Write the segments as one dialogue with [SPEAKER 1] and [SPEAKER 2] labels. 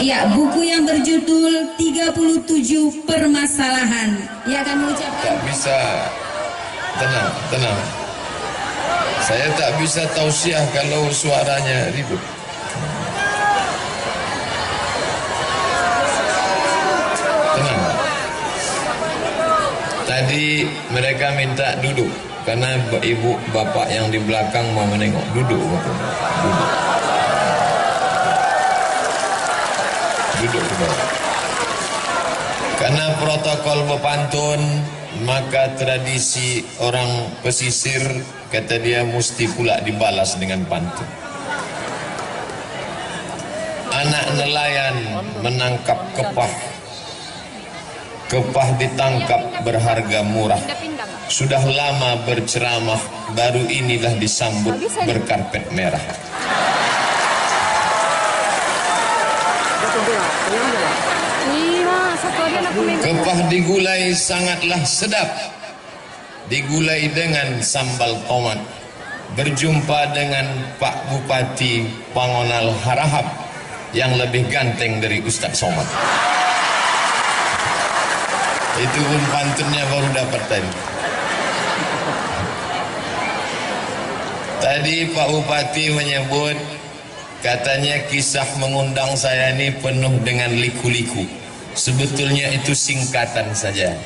[SPEAKER 1] Ya, buku yang berjudul 37 Permasalahan. Ia akan mengucapkan.
[SPEAKER 2] Tak bisa. Tenang. Saya tak bisa tausiah kalau suaranya ribut. Tenang. Tadi mereka minta duduk karena ibu bapak yang di belakang mau menengok. Duduk. Duduk ke bawah. Karena protokol berpantun, maka tradisi orang pesisir, kata dia, mesti pula dibalas dengan pantun. Anak nelayan menangkap kepah. Kepah ditangkap berharga murah. Sudah lama berceramah, baru inilah disambut berkarpet merah. Kepah digulai sangatlah sedap, digulai dengan sambal tomat. Berjumpa dengan Pak Bupati Pangonal Harahap yang lebih ganteng dari Ustadz Somad. Itu pun pantunnya baru dapat tadi. Tadi Pak Bupati menyebut, katanya kisah mengundang saya ini penuh dengan liku-liku. Sebetulnya itu singkatan saja.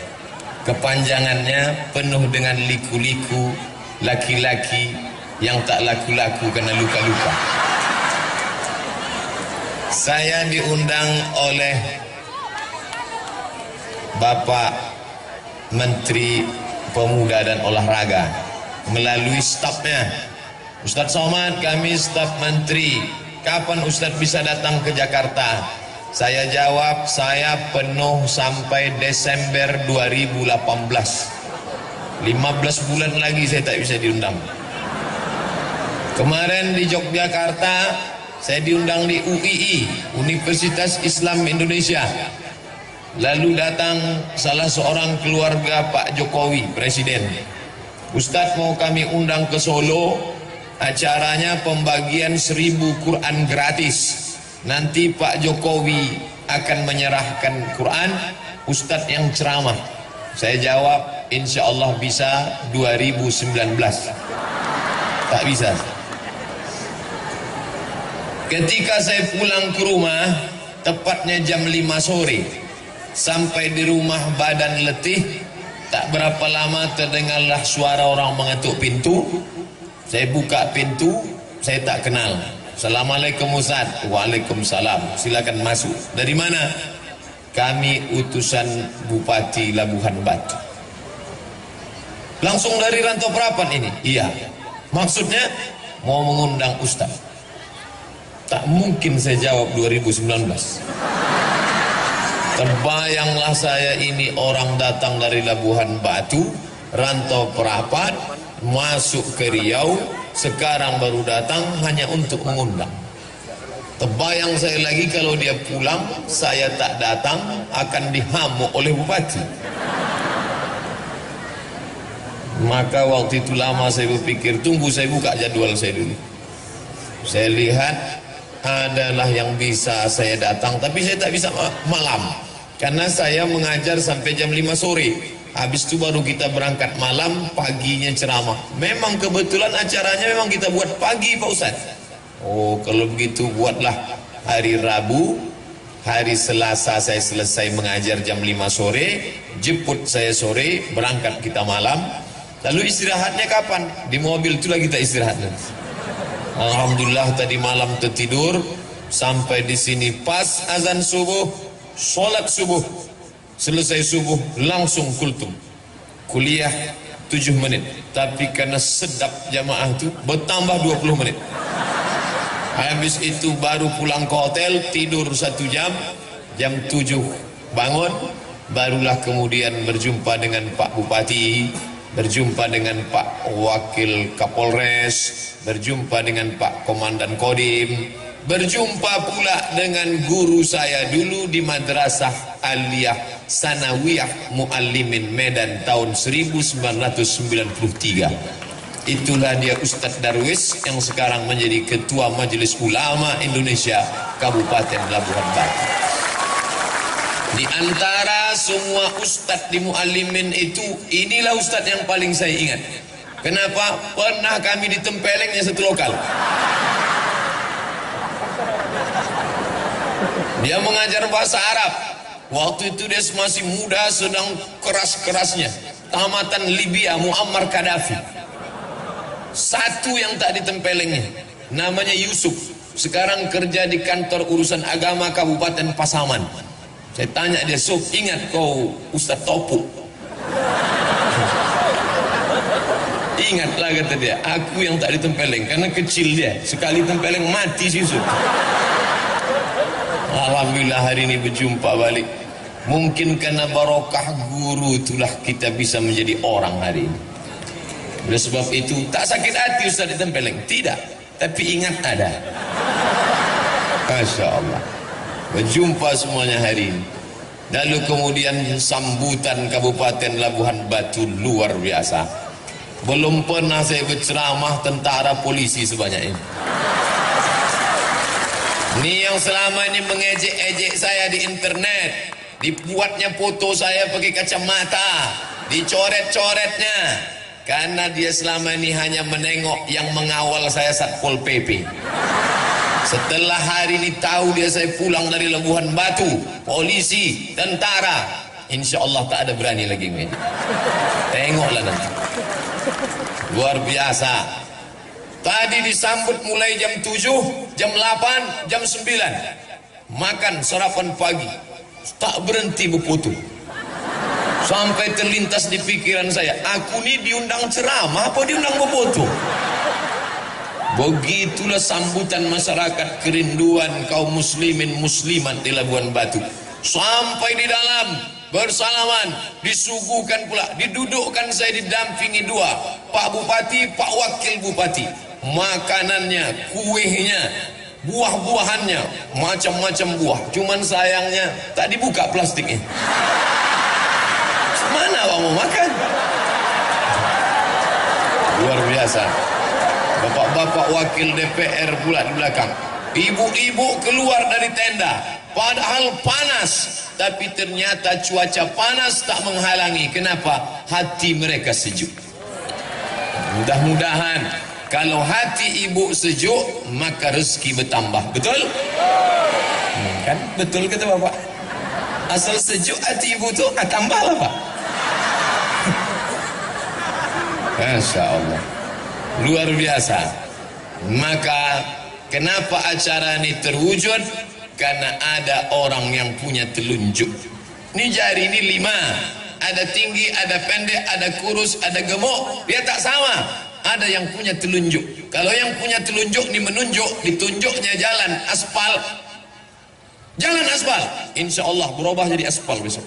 [SPEAKER 2] Kepanjangannya penuh dengan liku-liku, laki-laki yang tak laku-laku karena luka-luka. Saya diundang oleh Bapak Menteri Pemuda dan Olahraga melalui stafnya. Ustadz Somad, kami staf menteri, kapan Ustadz bisa datang ke Jakarta? Saya jawab, saya penuh sampai Desember 2018. 15 bulan lagi saya tak bisa diundang. Kemarin di Yogyakarta, saya diundang di UII, Universitas Islam Indonesia. Lalu datang salah seorang keluarga Pak Jokowi, Presiden. Ustadz, mau kami undang ke Solo, acaranya pembagian 1000 Quran gratis. Nanti Pak Jokowi akan menyerahkan Quran, Ustadz yang ceramah. Saya jawab, insya Allah bisa 2019. Tak bisa. Ketika saya pulang ke rumah, tepatnya jam 5 sore, sampai di rumah badan letih, tak berapa lama terdengarlah suara orang mengetuk pintu. Saya buka pintu, saya tak kenal. Assalamualaikum Ustaz. Waalaikumsalam. Silakan masuk. Dari mana? Kami utusan Bupati Labuhan Batu. Langsung dari Rantau Prapan ini? Iya. Maksudnya mau mengundang Ustaz. Tak mungkin saya jawab 2019. Terbayanglah saya ini orang datang dari Labuhan Batu, Rantau Prapan, masuk ke Riau, sekarang baru datang hanya untuk mengundang. Terbayang saya lagi kalau dia pulang, saya tak datang, akan dihamuk oleh bupati. Maka waktu itu lama saya berpikir, tunggu saya buka jadwal saya dulu. Saya lihat adalah yang bisa saya datang, tapi saya tak bisa malam. Karena saya mengajar sampai jam 5 sore. Habis itu baru kita berangkat malam, paginya ceramah. Memang kebetulan acaranya memang kita buat pagi Pak Ustaz. Oh, kalau begitu buatlah hari Rabu, hari Selasa saya selesai mengajar jam 5 sore, jemput saya sore, berangkat kita malam. Lalu istirahatnya kapan? Di mobil itulah kita istirahat. Alhamdulillah tadi malam tertidur, sampai di sini pas azan subuh, sholat subuh. Selesai subuh langsung kultum. Kuliah 7 menit. Tapi karena sedap jamaah itu bertambah 20 menit. Habis itu baru pulang ke hotel, tidur 1 jam. Jam 7 bangun. Barulah kemudian berjumpa dengan Pak Bupati, berjumpa dengan Pak Wakil Kapolres, berjumpa dengan Pak Komandan Kodim, Berjumpa pula dengan guru saya dulu di Madrasah Aliyah Sanawiyah Muallimin Medan tahun 1993. Itulah dia Ustadz Darwis yang sekarang menjadi Ketua Majelis Ulama Indonesia Kabupaten Labuhan Batu. Di antara semua Ustadz di Muallimin itu, inilah Ustadz yang paling saya ingat. Kenapa? Pernah kami ditempelengnya satu lokal. Dia mengajar bahasa Arab. Waktu itu dia masih muda, sedang keras-kerasnya. Tamatan Libya, Muammar Gaddafi. Satu yang tak ditempelengnya, namanya Yusuf. Sekarang kerja di kantor urusan agama Kabupaten Pasaman. Saya tanya dia, Sof, ingat kau Ustadz Topu? Ingatlah, kata dia, aku yang tak ditempeleng. Karena kecil dia, sekali tempeleng mati si Yusuf. Alhamdulillah hari ini berjumpa balik. Mungkin karena barokah guru itulah kita bisa menjadi orang hari ini. Oleh sebab itu tak sakit hati Ustaz ditempeleng, tidak, tapi ingat ada. Masya Allah. Berjumpa semuanya hari ini. Lalu kemudian sambutan Kabupaten Labuhan Batu luar biasa. Belum pernah saya berceramah tentara polisi sebanyak ini. Ini yang selama ini mengejek-ejek saya di internet, dibuatnya foto saya pakai kacamata, dicoret-coretnya, karena dia selama ini hanya menengok yang mengawal saya Satpol PP. Setelah hari ini tahu dia saya pulang dari Labuhan Batu, polisi, tentara, insya Allah tak ada berani lagi ngejek. Tengoklah nanti. Luar biasa. Tadi disambut mulai jam 7, jam 8, jam 9. Makan sarapan pagi. Tak berhenti berfoto. Sampai terlintas di pikiran saya, aku ni diundang ceramah apa diundang berfoto? Begitulah sambutan masyarakat, kerinduan kaum muslimin muslimat di Labuhan Batu. Sampai di dalam bersalaman, disuguhkan pula, didudukkan saya didampingi dua, Pak Bupati, Pak Wakil Bupati. Makanannya, kuehnya, buah-buahannya, macam-macam buah. Cuman sayangnya tak dibuka plastiknya. Mana abang mau makan? Luar biasa. Bapak-bapak wakil DPR pula di belakang. Ibu-ibu keluar dari tenda, padahal panas, tapi ternyata cuaca panas tak menghalangi. Kenapa? Hati mereka sejuk. Mudah-mudahan kalau hati ibu sejuk, maka rezeki bertambah. Betul? Kan? Betul kata bapak. Asal sejuk hati ibu tu, tambahlah pak. Masya Allah. Luar biasa. Maka kenapa acara ini terwujud? Karena ada orang yang punya telunjuk. Ini jari ini 5. Ada tinggi, ada pendek, ada kurus, ada gemuk. Dia tak sama. Ada yang punya telunjuk. Kalau yang punya telunjuk ini menunjuk, ditunjuknya jalan aspal. Jalan aspal, insya Allah berubah jadi aspal besok.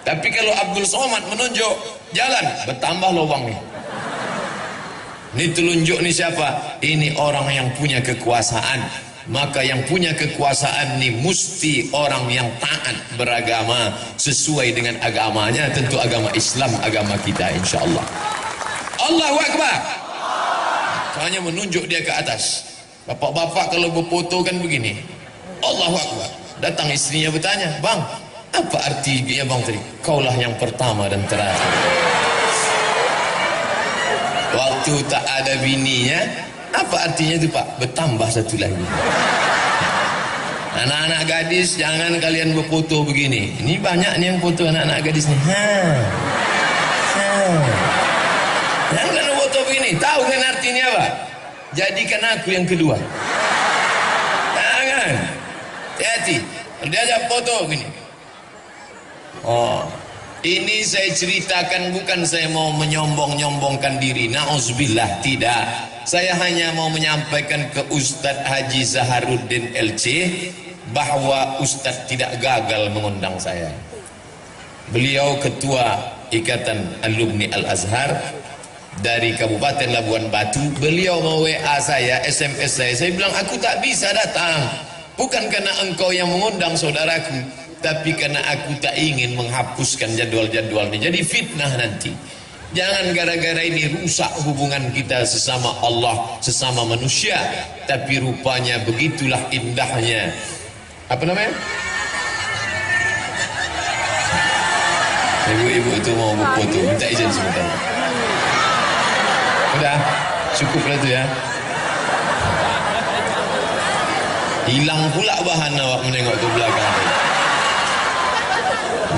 [SPEAKER 2] Tapi kalau Abdul Somad menunjuk jalan, bertambah lubangnya. Ini telunjuk ini siapa? Ini orang yang punya kekuasaan. Maka yang punya kekuasaan ini mesti orang yang taat beragama sesuai dengan agamanya. Tentu agama Islam, agama kita insya Allah. Allahu Akbar. Hanya menunjuk dia ke atas. Bapak-bapak kalau berfoto kan begini. Allahu Akbar. Datang istrinya bertanya, bang, apa artinya bang tadi? Kaulah yang pertama dan terakhir. Waktu tak ada bininya, apa artinya itu pak? Bertambah satu lagi. Anak-anak gadis, jangan kalian berfoto begini. Ini banyak nih yang foto anak-anak gadis nih. Jangan kalian foto begini. Tahu kan artinya apa? Jadikan aku yang kedua. Jangan. Hati-hati. Diajak foto begini. Oh, ini saya ceritakan bukan saya mau menyombong-nyombongkan diri. Na'udzubillah, tidak. Saya hanya mau menyampaikan ke Ustadz Haji Zaharuddin LC bahwa Ustadz tidak gagal mengundang saya. Beliau ketua Ikatan Alumni Al-Azhar dari Kabupaten Labuan Batu. Beliau mau WA saya, SMS saya bilang aku tak bisa datang, bukan karena engkau yang mengundang saudaraku, tapi karena aku tak ingin menghapuskan jadwal-jadwal ini, jadi fitnah nanti. Jangan gara-gara ini rusak hubungan kita sesama Allah, sesama manusia. Tapi rupanya begitulah indahnya, apa namanya, ibu-ibu itu mau foto, minta izin sebentar. Udah, cukup lah itu ya. Hilang pula bahan awak menengok ke belakang.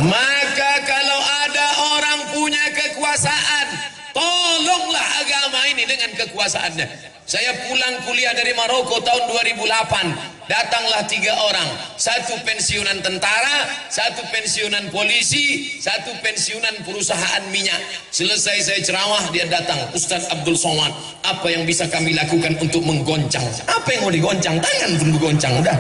[SPEAKER 2] Maka kalau ada orang punya kekuasaan, tolonglah agama ini dengan kekuasaannya. Saya pulang kuliah dari Maroko tahun 2008. Datanglah 3 orang, 1 pensiunan tentara, 1 pensiunan polisi, 1 pensiunan perusahaan minyak. Selesai saya ceramah, dia datang, Ustaz Abdul Somad, apa yang bisa kami lakukan untuk menggoncang? Apa yang mau digoncang? Tangan pun digoncang, udah.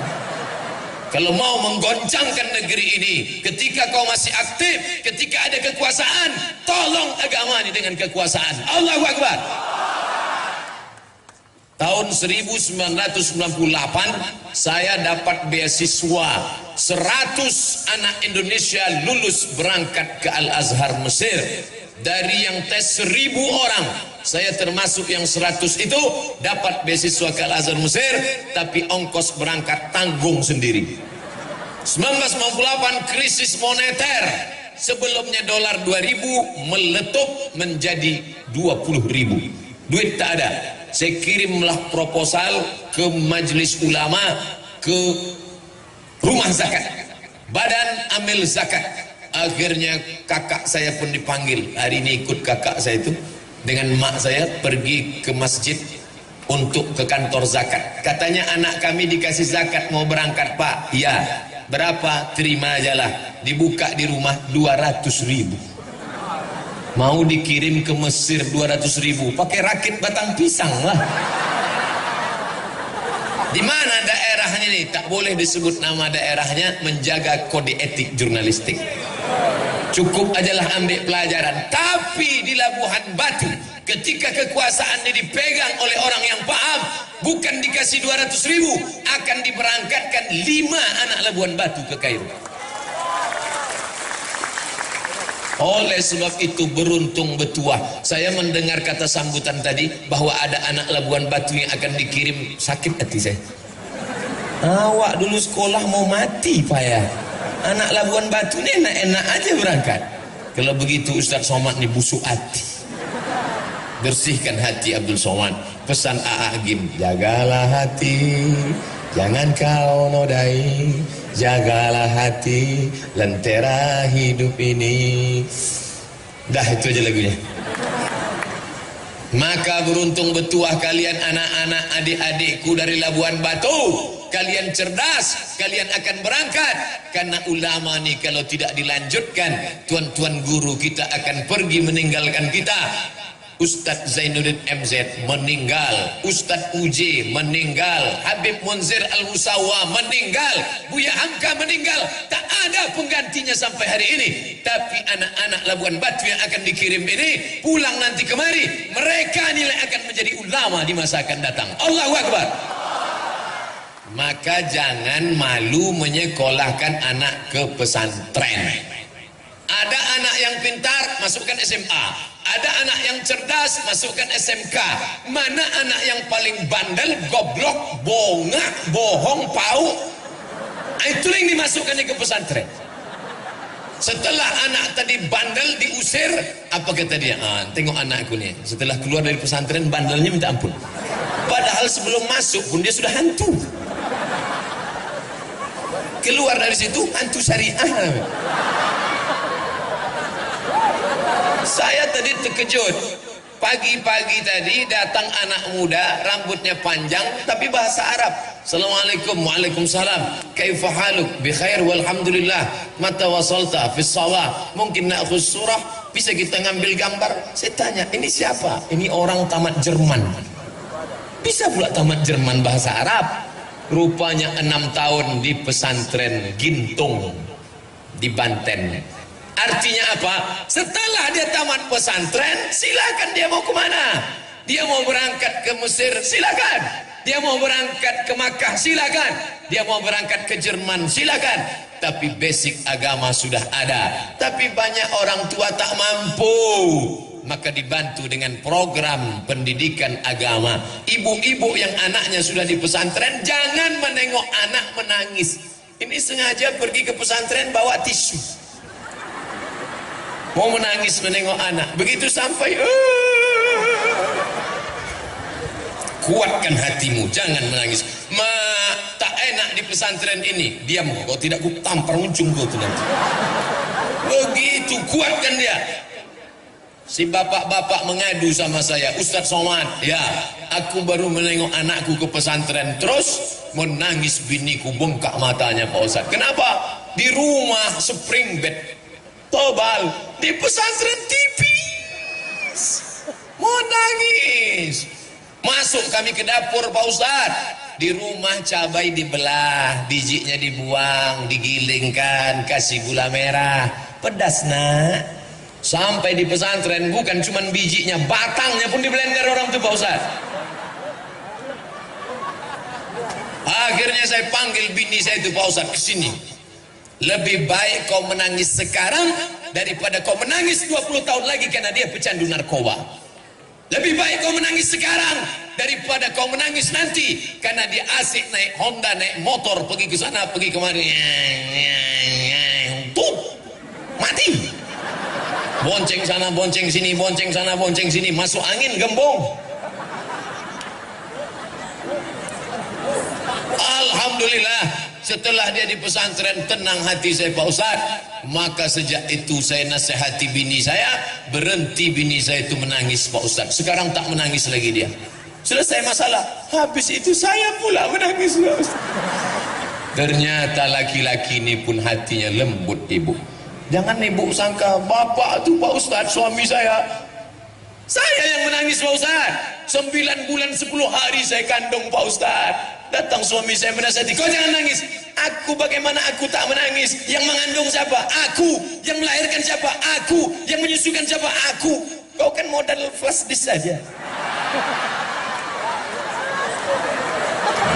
[SPEAKER 2] Kalau mau menggoncangkan negeri ini, ketika kau masih aktif, ketika ada kekuasaan, tolong agama ini dengan kekuasaan. Allahu Akbar. Tahun 1998 saya dapat beasiswa 100 anak Indonesia lulus berangkat ke Al-Azhar Mesir. Dari yang tes 1000 orang, saya termasuk yang 100 itu dapat beasiswa ke Al-Azhar Mesir, tapi ongkos berangkat tanggung sendiri. 1998 krisis moneter, sebelumnya dolar 2000 meletup menjadi 20.000, duit tak ada. Saya kirimlah proposal ke majelis ulama, ke rumah zakat, badan amil zakat. Akhirnya kakak saya pun dipanggil. Hari ini ikut kakak saya itu dengan mak saya pergi ke masjid untuk ke kantor zakat. Katanya anak kami dikasih zakat mau berangkat, Pak. Ya, berapa? Terima aja lah. Dibuka di rumah 200.000. Mau dikirim ke Mesir 200.000, pakai rakit batang pisang lah. Di mana daerahnya nih? Tak boleh disebut nama daerahnya, menjaga kode etik jurnalistik. Cukup ajalah ambil pelajaran. Tapi di Labuhan Batu, ketika kekuasaan ini dipegang oleh orang yang paham, bukan dikasih 200.000, akan diberangkatkan 5 anak Labuan Batu ke Kairo. Oleh sebab itu beruntung betuah. Saya mendengar kata sambutan tadi bahwa ada anak Labuan Batu yang akan dikirim, sakit hati saya. Awak dulu sekolah mau mati Pak ya. Anak Labuan Batu ini enak-enak aja berangkat. Kalau begitu Ustaz Somad nih busuk hati. Bersihkan hati Abdul Somad. Pesan A.A. Agim, jagalah hati, jangan kau nodai. Jagalah hati, lentera hidup ini. Dah itu aja lagunya. Maka beruntung betuah kalian anak-anak adik-adikku dari Labuan Batu. Kalian cerdas, kalian akan berangkat. Karena ulama nih kalau tidak dilanjutkan, tuan-tuan guru kita akan pergi meninggalkan kita. Ustadz Zainuddin MZ meninggal, Ustadz UJ meninggal, Habib Munzir Al-Musawa meninggal, Buya Hamka meninggal. Tak ada penggantinya sampai hari ini. Tapi anak-anak Labuan Batu yang akan dikirim ini pulang nanti kemari, mereka nilai akan menjadi ulama di masa akan datang. Allahu Akbar. Maka jangan malu menyekolahkan anak ke pesantren. Ada anak yang pintar, masukkan SMA. Ada anak yang cerdas, masukkan SMK. Mana anak yang paling bandel, goblok, bongak, bohong, pau? Itu yang dimasukkannya ke pesantren. Setelah anak tadi bandel diusir, apa kata dia? Tengok anakku nih, setelah keluar dari pesantren bandelnya minta ampun. Padahal sebelum masuk pun dia sudah hantu. Keluar dari situ hantu syariah. Saya tadi terkejut. Pagi-pagi tadi datang anak muda, rambutnya panjang tapi bahasa Arab. Assalamualaikum, waalaikumsalam. Kaifa haluk? Bi khair walhamdulillah. Mata wasalta fi shalah. Mungkin na'khudh surah, bisa kita ngambil gambar. Saya tanya, ini siapa? Ini orang tamat Jerman. Bisa pula tamat Jerman bahasa Arab. Rupanya 6 tahun di pesantren Gintung di Banten. Artinya apa? Setelah dia tamat pesantren, silakan dia mau kemana. Dia mau berangkat ke Mesir, silakan. Dia mau berangkat ke Makkah, silakan. Dia mau berangkat ke Jerman, silakan. Tapi basic agama sudah ada. Tapi banyak orang tua tak mampu, maka dibantu dengan program pendidikan agama. Ibu-ibu yang anaknya sudah di pesantren, jangan menengok anak menangis. Ini sengaja pergi ke pesantren bawa tisu, mau menangis menengok anak. Begitu sampai kuatkan hatimu, jangan menangis. Tak enak di pesantren ini, diam kau, tidak ku tampar ujung kau tu nanti. Begitu kuatkan dia. Si bapak-bapak mengadu sama saya, Ustaz Somad, ya, aku baru menengok anakku ke pesantren, terus menangis, biniku bengkak matanya Pak Ustaz. Kenapa? Di rumah spring bed tobal, di pesantren tipis, mau nangis. Masuk kami ke dapur Pak Ustaz, di rumah cabai dibelah, bijinya dibuang, digilingkan, kasih gula merah, pedas nak. Sampai di pesantren bukan cuman bijinya, batangnya pun di blender orang itu Pak Ustaz. Akhirnya saya panggil bini saya itu, Pak Ustaz, ke sini. Lebih baik kau menangis sekarang daripada kau menangis 20 tahun lagi karena dia pecandu narkoba. Lebih baik kau menangis sekarang daripada kau menangis nanti karena dia asik naik Honda, naik motor, pergi ke sana, pergi kemari. Tuh, mati. Bonceng sana, bonceng sini, bonceng sana, bonceng sini, masuk angin gembong. Alhamdulillah, setelah dia di pesantren tenang hati saya Pak Ustaz. Maka sejak itu saya nasihati bini saya, berhenti bini saya itu menangis Pak Ustaz. Sekarang tak menangis lagi dia. Selesai masalah, habis itu saya pula menangis Pak Ustaz. Ternyata laki-laki ini pun hatinya lembut ibu. Jangan ibu sangka bapak tu Pak Ustaz suami saya yang menangis Pak Ustaz. 9 bulan 10 hari saya kandung Pak Ustaz. Datang suami saya menasihati, kau jangan nangis. Aku, bagaimana aku tak menangis? Yang mengandung siapa? Aku. Yang melahirkan siapa? Aku. Yang menyusukan siapa? Aku. Kau kan modal flash disk saja.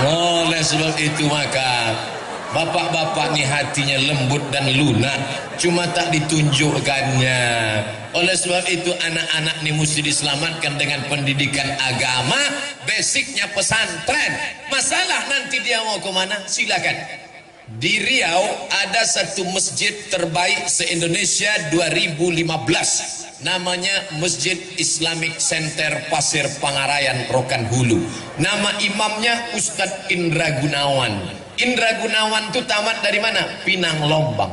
[SPEAKER 2] Oleh sebab itu maka bapak-bapak ni hatinya lembut dan lunak, cuma tak ditunjukkannya. Oleh sebab itu anak-anak ni mesti diselamatkan dengan pendidikan agama, basicnya pesantren. Masalah nanti dia mau ke mana, silakan. Di Riau ada satu masjid terbaik se-Indonesia 2015. Namanya Masjid Islamic Center Pasir Pangarayan Rokan Hulu. Nama imamnya Ustadz Indra Gunawan. Indra Gunawan itu tamat dari mana? Pinang Lombang.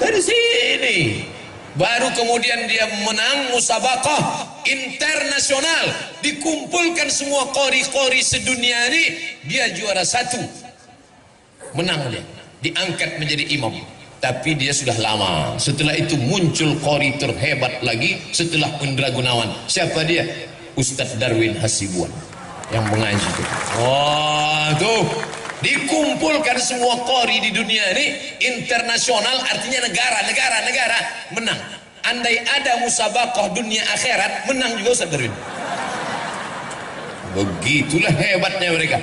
[SPEAKER 2] Dari sini. Baru kemudian dia menang musabaqah internasional. Dikumpulkan semua qori-qori sedunia ini, dia juara 1. Menang dia. Diangkat menjadi imam. Tapi dia sudah lama. Setelah itu muncul qori terhebat lagi setelah Indra Gunawan. Siapa dia? Ustadz Darwin Hasibuan yang mengaji itu. Wah, tuh. Dikumpulkan semua qori di dunia ini internasional, artinya negara menang. Andai ada musabaqah dunia akhirat, menang juga Ustaz Darwin. Begitulah hebatnya mereka.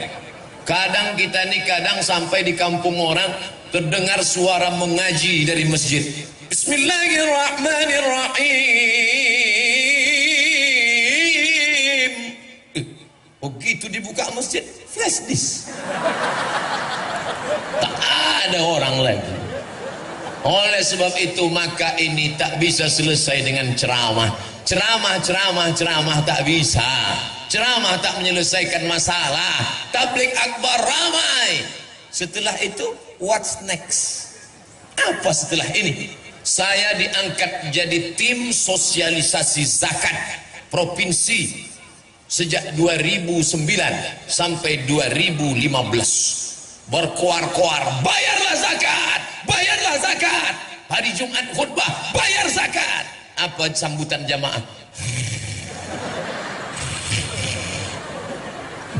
[SPEAKER 2] Kadang kita nih, kadang sampai di kampung orang terdengar suara mengaji dari masjid. Bismillahirrahmanirrahim. Begitu dibuka masjid, flash disk. Tak ada orang lagi. Oleh sebab itu maka ini tak bisa selesai dengan ceramah. Ceramah tak bisa. Ceramah tak menyelesaikan masalah. Tabligh akbar ramai. Setelah itu, what's next? Apa setelah ini? Saya diangkat jadi tim sosialisasi zakat provinsi sejak 2009 sampai 2015. Berkoar-koar, bayarlah zakat. Hari Jumat khutbah, bayar zakat. Apa sambutan jamaah?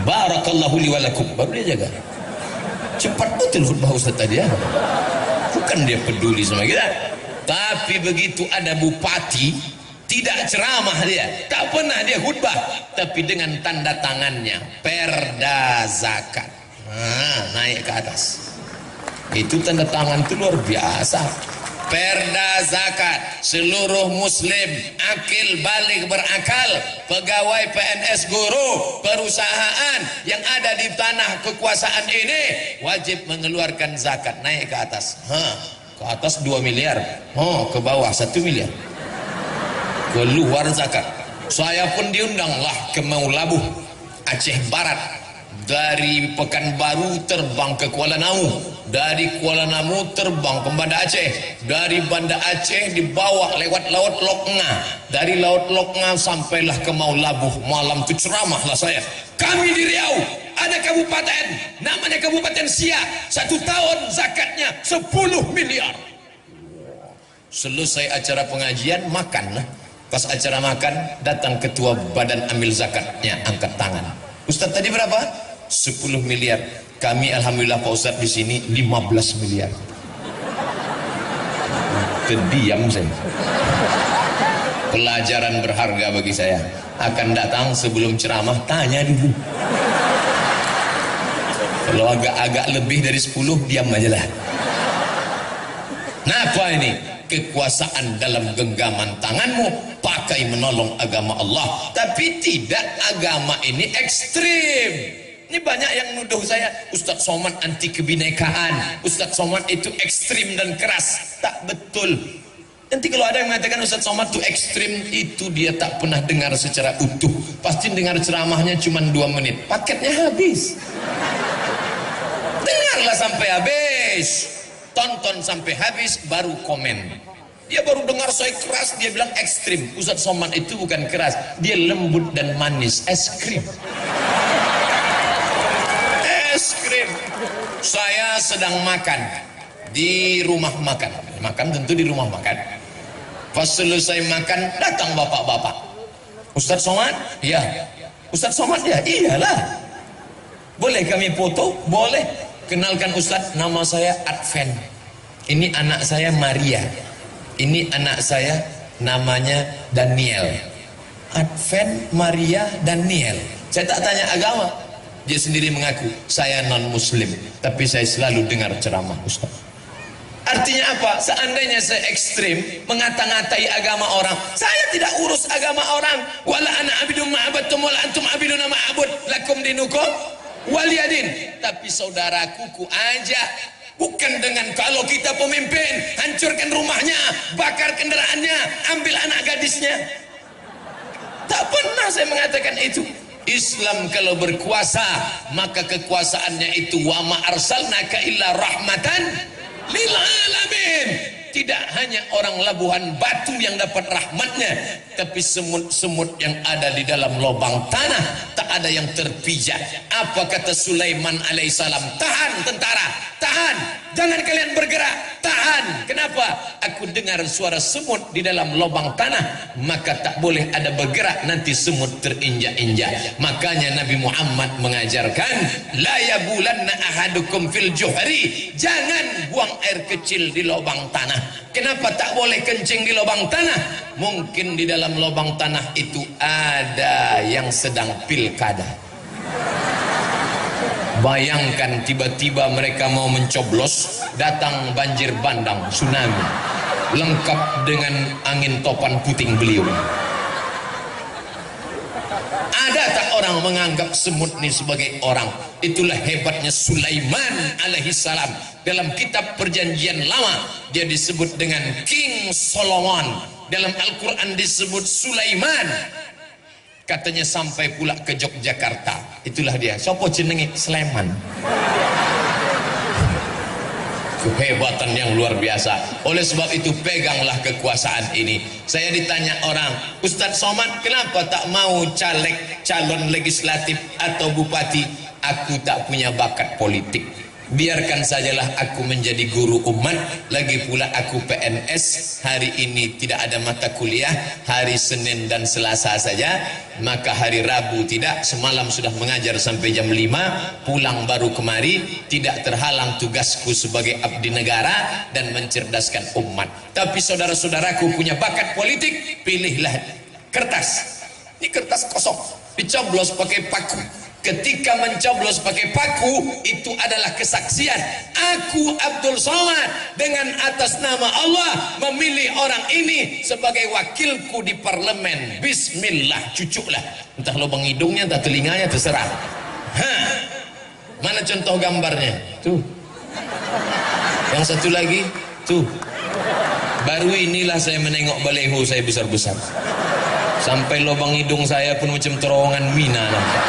[SPEAKER 2] Barakallahu li walakum. Baru dia jaga. Cepat betul khutbah Ustaz tadi ya. Bukan dia peduli sama kita. Tapi begitu ada bupati, tidak ceramah dia, tak pernah dia khutbah, tapi dengan tanda tangannya perda zakat, naik ke atas. Itu tanda tangan itu luar biasa. Perda zakat, seluruh muslim akil balik berakal, pegawai PNS, guru, perusahaan yang ada di tanah kekuasaan ini wajib mengeluarkan zakat. Naik ke atas, ke atas 2 miliar, ke bawah 1 miliar, keluar zakat. Saya pun diundanglah ke Maulabuh, Aceh Barat. Dari Pekanbaru terbang ke Kuala Namu, dari Kuala Namu terbang ke Banda Aceh, dari Banda Aceh dibawa lewat Laut Lokna, dari Laut Lokna sampailah ke Maulabuh. Malam itu ceramahlah saya. Kami di Riau ada kabupaten namanya Kabupaten Siak, 1 tahun zakatnya 10 miliar. Selesai acara pengajian, makanlah. Pas acara makan, datang ketua badan amil zakatnya, angkat tangan. Ustaz tadi berapa? 10 miliar. Kami alhamdulillah Pak Ustaz di sini 15 miliar. Terdiam saya. Pelajaran berharga bagi saya. Akan datang sebelum ceramah, tanya dulu. Kalau agak-agak lebih dari 10, diam aja lah. Nah, apa ini? Kekuasaan dalam genggaman tanganmu, pakai menolong agama Allah. Tapi tidak, agama ini ekstrim. Ini banyak yang nuduh saya, Ustadz Somad anti kebinekaan, Ustadz Somad itu ekstrim dan keras. Tak betul. Nanti kalau ada yang mengatakan Ustadz Somad itu ekstrim, itu dia tak pernah dengar secara utuh. Pasti dengar ceramahnya cuma 2 menit, paketnya habis. Dengarlah sampai habis, tonton sampai habis, baru komen. Dia baru dengar saya keras, dia bilang ekstrim. Ustadz Somad itu bukan keras, dia lembut dan manis, es krim. Es krim. Saya sedang makan di rumah makan. Makan tentu di rumah makan. Pas selesai makan, datang bapak-bapak. Ustadz Somad? Ya. Ustadz Somad ya? Iyalah. Boleh kami foto? Boleh. Kenalkan Ustadz, nama saya Adven. Ini anak saya Maria. Ini anak saya namanya Daniel. Adven, Maria, Daniel. Saya tak tanya agama. Dia sendiri mengaku, saya non muslim, tapi saya selalu dengar ceramah Ustaz. Artinya apa? Seandainya saya ekstrim mengata-ngatai agama orang, saya tidak urus agama orang. Wala ana abidun ma'abadtum wala antum abiduna ma'abud lakum dinukum waliyadin. Tapi saudaraku ku ajak, bukan dengan kalau kita pemimpin hancurkan rumahnya, bakar kendaraannya, ambil anak gadisnya. Tak pernah saya mengatakan itu. Islam kalau berkuasa, maka kekuasaannya itu wa ma arsalnaka illa rahmatan lil alamin. Tidak hanya orang Labuhan Batu yang dapat rahmatnya, tapi semut-semut yang ada di dalam lubang tanah tak ada yang terpijak. Apa kata Sulaiman alaihissalam? Tahan tentara, tahan, jangan kalian bergerak, tahan. Kenapa? Aku dengar suara semut di dalam lubang tanah, maka tak boleh ada bergerak, nanti semut terinjak-injak. Makanya Nabi Muhammad mengajarkan, la yabulanna ahadukum fil juhri, jangan buang air kecil di lubang tanah. Kenapa tak boleh kencing di lubang tanah? Mungkin di dalam lubang tanah itu ada yang sedang pilkada. Bayangkan tiba-tiba mereka mau mencoblos, datang banjir bandang, tsunami, lengkap dengan angin topan puting beliung. Ada tak orang menganggap semut ini sebagai orang? Itulah hebatnya Sulaiman alaihissalam. Dalam kitab perjanjian lama dia disebut dengan King Solomon. Dalam Al-Quran disebut Sulaiman. Katanya sampai pula ke Yogyakarta. Itulah dia. Sopo jenenge? Sleman. Kehebatan yang luar biasa. Oleh sebab itu peganglah kekuasaan ini. Saya ditanya orang, Ustadz Somad kenapa tak mau caleg, calon legislatif atau bupati? Aku tak punya bakat politik. Biarkan sajalah aku menjadi guru umat, lagi pula aku PNS, hari ini tidak ada mata kuliah, hari Senin dan Selasa saja, maka hari Rabu tidak, semalam sudah mengajar sampai jam 5, pulang baru kemari, tidak terhalang tugasku sebagai abdi negara dan mencerdaskan umat. Tapi saudara-saudaraku punya bakat politik, pilihlah kertas. Ini kertas kosong, dicoblos pakai paku. Ketika mencoblos pakai paku, itu adalah kesaksian. Aku Abdul Somad dengan atas nama Allah memilih orang ini sebagai wakilku di parlemen. Bismillah, cucuklah. Entah lubang hidungnya, entah telinganya, terserah. Mana contoh gambarnya? Tuh. Yang satu lagi, tuh. Baru inilah saya menengok baleho saya besar-besar. Sampai lubang hidung saya pun macam terowongan mina nampak.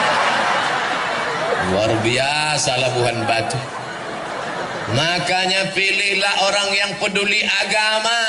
[SPEAKER 2] Luar biasa labuhan batu. Makanya pilihlah orang yang peduli agama.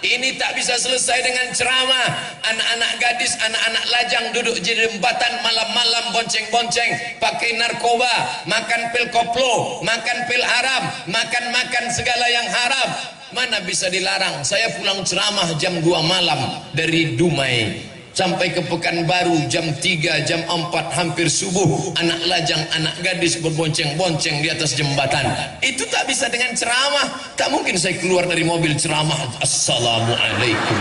[SPEAKER 2] Ini tak bisa selesai dengan ceramah. Anak-anak gadis, anak-anak lajang duduk di jembatan malam-malam bonceng-bonceng, pakai narkoba, makan pil koplo, makan pil haram, makan segala yang haram. Mana bisa dilarang? Saya pulang ceramah jam 2 malam dari Dumai sampai ke Pekanbaru jam 3, jam 4 hampir subuh. Anak lajang, anak gadis berbonceng-bonceng di atas jembatan. Itu tak bisa dengan ceramah. Tak mungkin saya keluar dari mobil ceramah, Assalamualaikum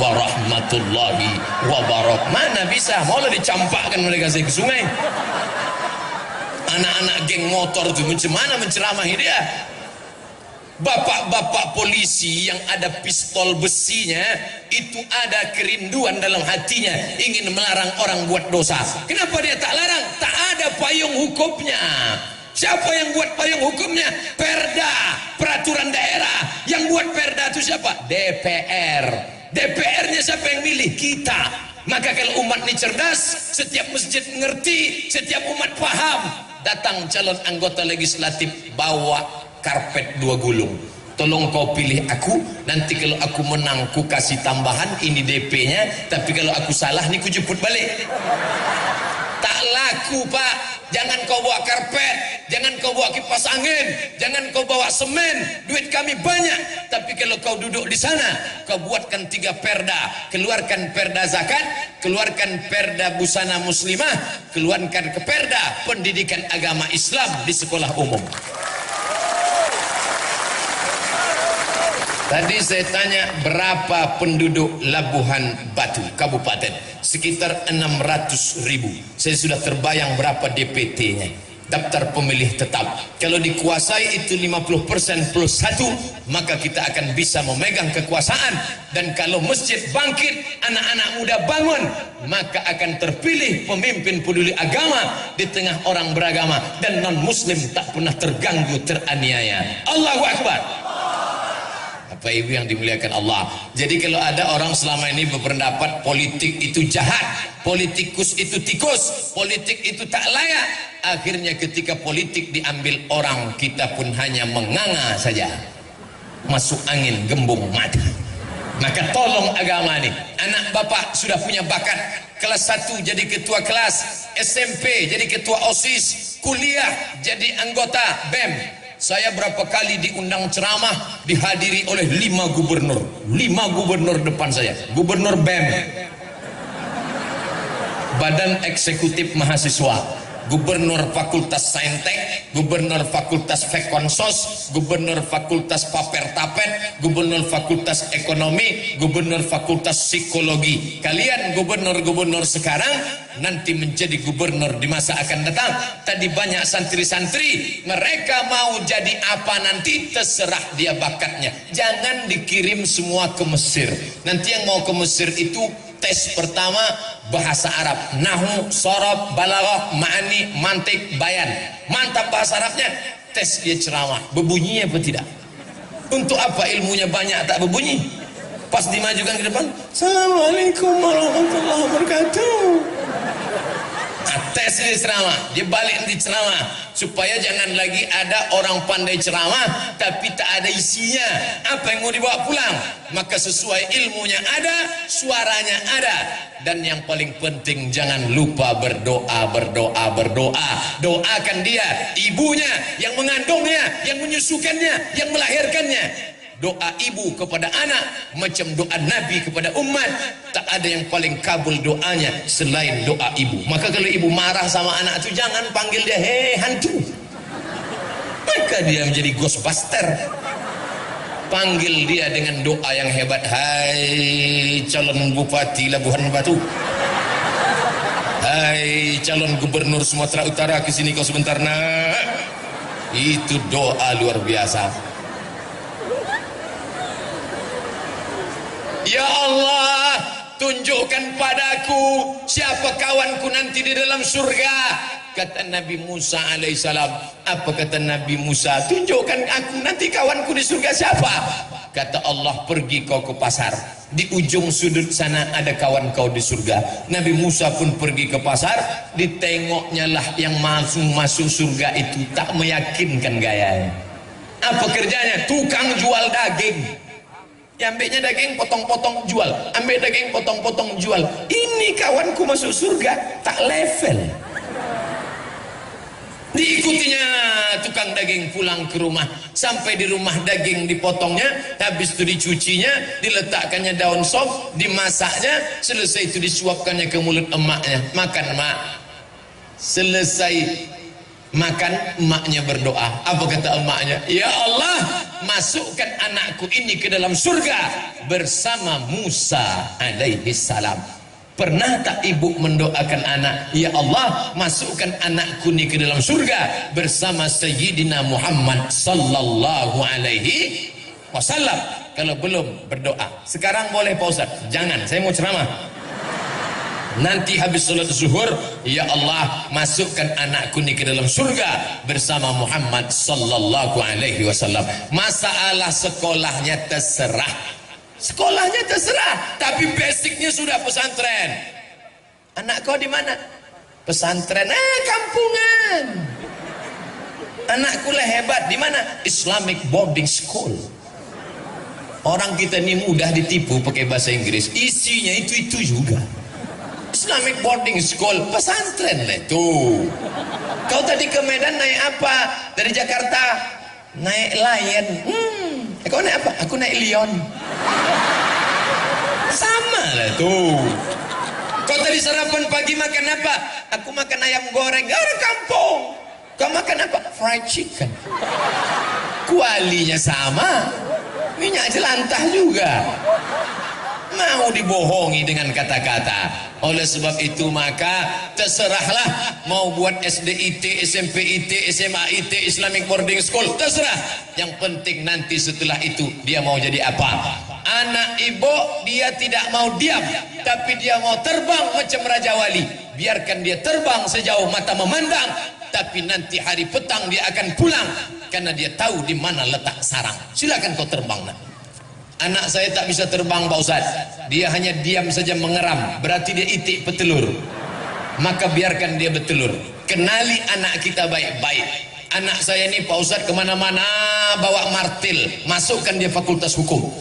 [SPEAKER 2] warahmatullahi wabarakatuh. Mana bisa? Maulah dicampakkan mereka saya ke sungai. Anak-anak geng motor itu macam mana menceramahi dia? Bapak-bapak polisi yang ada pistol besinya, itu ada kerinduan dalam hatinya, ingin melarang orang buat dosa. Kenapa dia tak larang? Tak ada payung hukumnya. Siapa yang buat payung hukumnya? Perda, peraturan daerah. Yang buat perda itu siapa? DPR. DPR-nya siapa yang milih? Kita. Maka kalau umat ini cerdas, setiap masjid mengerti, setiap umat paham. Datang calon anggota legislatif, bawa karpet 2 gulung. Tolong kau pilih aku, nanti kalau aku menang ku kasih tambahan, ini DP-nya, tapi kalau aku salah nih ku jemput balik. Tak laku Pak. Jangan kau bawa karpet, jangan kau bawa kipas angin, jangan kau bawa semen, duit kami banyak. Tapi kalau kau duduk di sana, kau buatkan 3 perda, keluarkan perda zakat, keluarkan perda busana muslimah, keluarkan ke perda pendidikan agama Islam di sekolah umum. Tadi saya tanya berapa penduduk Labuhan Batu Kabupaten, sekitar 600.000. Saya sudah terbayang berapa DPT-nya, daftar pemilih tetap. Kalau dikuasai itu 50% plus 1, maka kita akan bisa memegang kekuasaan. Dan kalau masjid bangkit, anak-anak muda bangun, maka akan terpilih pemimpin peduli agama di tengah orang beragama, dan non muslim tak pernah terganggu, teraniaya. Allahu Akbar. Bapak Ibu yang dimuliakan Allah. Jadi kalau ada orang selama ini berpendapat politik itu jahat, politikus itu tikus, politik itu tak layak, akhirnya ketika politik diambil orang, kita pun hanya menganga saja, masuk angin gembung mati. Maka tolong agama ini. Anak bapak sudah punya bakat, kelas 1 jadi ketua kelas, SMP jadi ketua OSIS, kuliah jadi anggota BEM. Saya berapa kali diundang ceramah, dihadiri oleh 5 gubernur. 5 gubernur depan saya. Gubernur BEM, Badan Eksekutif Mahasiswa, Gubernur Fakultas Saintek, Gubernur Fakultas Fekonsos, Gubernur Fakultas Paper-Tapet, Gubernur Fakultas Ekonomi, Gubernur Fakultas Psikologi. Kalian gubernur-gubernur sekarang, nanti menjadi gubernur di masa akan datang. Tadi banyak santri-santri, mereka mau jadi apa nanti terserah dia bakatnya. Jangan dikirim semua ke Mesir. Nanti yang mau ke Mesir itu tes pertama bahasa Arab, nahu, sorob, balaghah, ma'ani, mantik, bayan. Mantap bahasa Arabnya, tes dia ceramah, berbunyi apa tidak? Untuk apa ilmunya banyak tak berbunyi? Pas dimajukan ke depan, Assalamualaikum warahmatullahi wabarakatuh. Tes dia ceramah, dia balik nanti ceramah, supaya jangan lagi ada orang pandai ceramah tapi tak ada isinya. Apa yang mau dibawa pulang? Maka sesuai ilmunya ada, suaranya ada. Dan yang paling penting jangan lupa berdoa, berdoa, berdoa. Doakan dia, ibunya, yang mengandungnya, yang menyusukannya, yang melahirkannya. Doa ibu kepada anak macam doa Nabi kepada umat. Tak ada yang paling kabul doanya selain doa ibu. Maka kalau ibu marah sama anak itu, jangan panggil dia hei hantu, maka dia menjadi ghostbuster. Panggil dia dengan doa yang hebat. Hai calon bupati Labuhan Batu, hai calon gubernur Sumatera Utara, kesini kau sebentar nak. Itu doa luar biasa. Ya Allah, tunjukkan padaku siapa kawanku nanti di dalam surga. Kata Nabi Musa alaihissalam. Apa kata Nabi Musa? Tunjukkan aku nanti kawanku di surga siapa? Kata Allah, pergi kau ke pasar, di ujung sudut sana ada kawan kau di surga. Nabi Musa pun pergi ke pasar, ditengoknya lah yang masuk surga itu tak meyakinkan gayanya. Apa kerjanya? Tukang jual daging. Ya, ambilnya daging potong-potong jual, ambil daging potong-potong jual. Ini kawanku masuk surga, tak level. Diikutinya tukang daging pulang ke rumah. Sampai di rumah daging dipotongnya, habis itu dicucinya, diletakkannya daun sop, dimasaknya, selesai itu disuapkannya ke mulut emaknya. Makan mak. Selesai makan, emaknya berdoa. Apa kata emaknya? Ya Allah, masukkan anakku ini ke dalam surga bersama Musa alaihi salam. Pernah tak ibu mendoakan anak, ya Allah, masukkan anakku ini ke dalam surga bersama Sayyidina Muhammad sallallahu alaihi wasallam? Kalau belum, berdoa. Sekarang boleh Pak Ustaz? Jangan, saya mau ceramah. Nanti habis sholat zuhur, ya Allah, masukkan anakku ini ke dalam surga bersama Muhammad sallallahu alaihi wasallam. Masalah sekolahnya terserah. Sekolahnya terserah, tapi basicnya sudah pesantren. Anak kau di mana? Pesantren. Kampungan. Anakku lah hebat. Di mana? Islamic boarding school. Orang kita ini mudah ditipu pakai bahasa Inggris. Isinya itu juga. Islamic boarding school, pesantren lah itu. Kau tadi ke Medan naik apa? Dari Jakarta naik Lion. Kau naik apa? Aku naik Lion. Sama lah itu. Kau tadi sarapan pagi makan apa? Aku makan ayam goreng. Orang kampung. Kau makan apa? Fried chicken. Kualinya sama, minyak jelantah juga. Mau dibohongi dengan kata-kata. Oleh sebab itu maka terserahlah mau buat SDIT, SMPIT, SMAIT, Islamic Boarding School, terserah. Yang penting nanti setelah itu dia mau jadi apa. Anak ibu dia tidak mau diam, tapi dia mau terbang macam Raja Wali. Biarkan dia terbang sejauh mata memandang, tapi nanti hari petang dia akan pulang karena dia tahu di mana letak sarang. Silakan kau terbang nak. Anak saya tak bisa terbang Pak Ustaz. Dia hanya diam saja mengeram. Berarti dia itik petelur. Maka biarkan dia bertelur. Kenali anak kita baik-baik. Anak saya ini Pak Ustaz kemana-mana bawa martil. Masukkan dia fakultas hukum.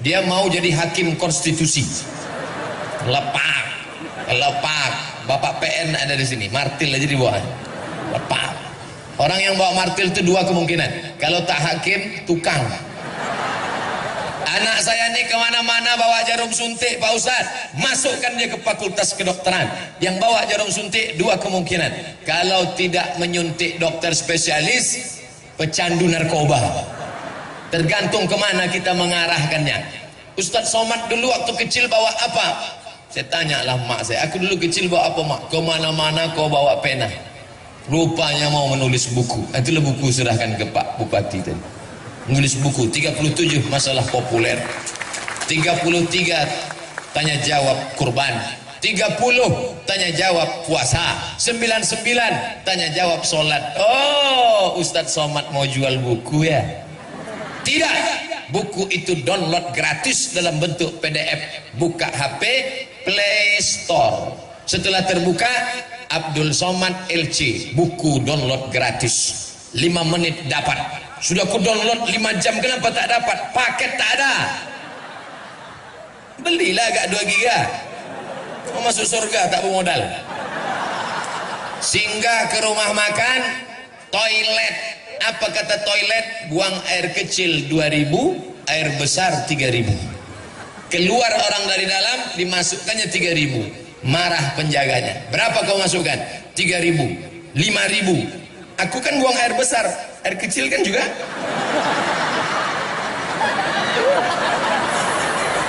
[SPEAKER 2] Dia mau jadi hakim konstitusi. Lepak. Lepak. Bapak PN ada di sini. Martil aja dibawa. Lepak. Orang yang bawa martil itu dua kemungkinan. Kalau tak hakim, tukang. Anak saya ini kemana-mana bawa jarum suntik Pak Ustaz. Masukkan dia ke fakultas kedokteran. Yang bawa jarum suntik dua kemungkinan. Kalau tidak menyuntik dokter spesialis, pecandu narkoba. Tergantung kemana kita mengarahkannya. Ustaz Somad dulu waktu kecil bawa apa? Saya tanyalah mak saya. Aku dulu kecil bawa apa mak? Kemana-mana kau bawa pena. Rupanya mau menulis buku. Itulah buku serahkan ke Pak Bupati tadi. Menulis buku 37 masalah populer, 33 tanya jawab kurban, 30 tanya jawab puasa, 99 tanya jawab sholat. Oh, Ustadz Somad mau jual buku ya? Tidak, buku itu download gratis dalam bentuk PDF. Buka HP, Play Store. Setelah terbuka, Abdul Somad LC, buku download gratis 5 menit dapat. Sudah ku download 5 jam, kenapa tak dapat? Paket tak ada. Belilah agak 2 giga. Mau masuk surga tak bermodal. Singgah ke rumah makan, toilet. Apa kata toilet? Buang air kecil 2000, air besar 3000. Keluar orang dari dalam, dimasukkannya 3000. Marah penjaganya. Berapa kau masukkan? 3000, 5000. Aku kan buang air besar, air kecil kan juga.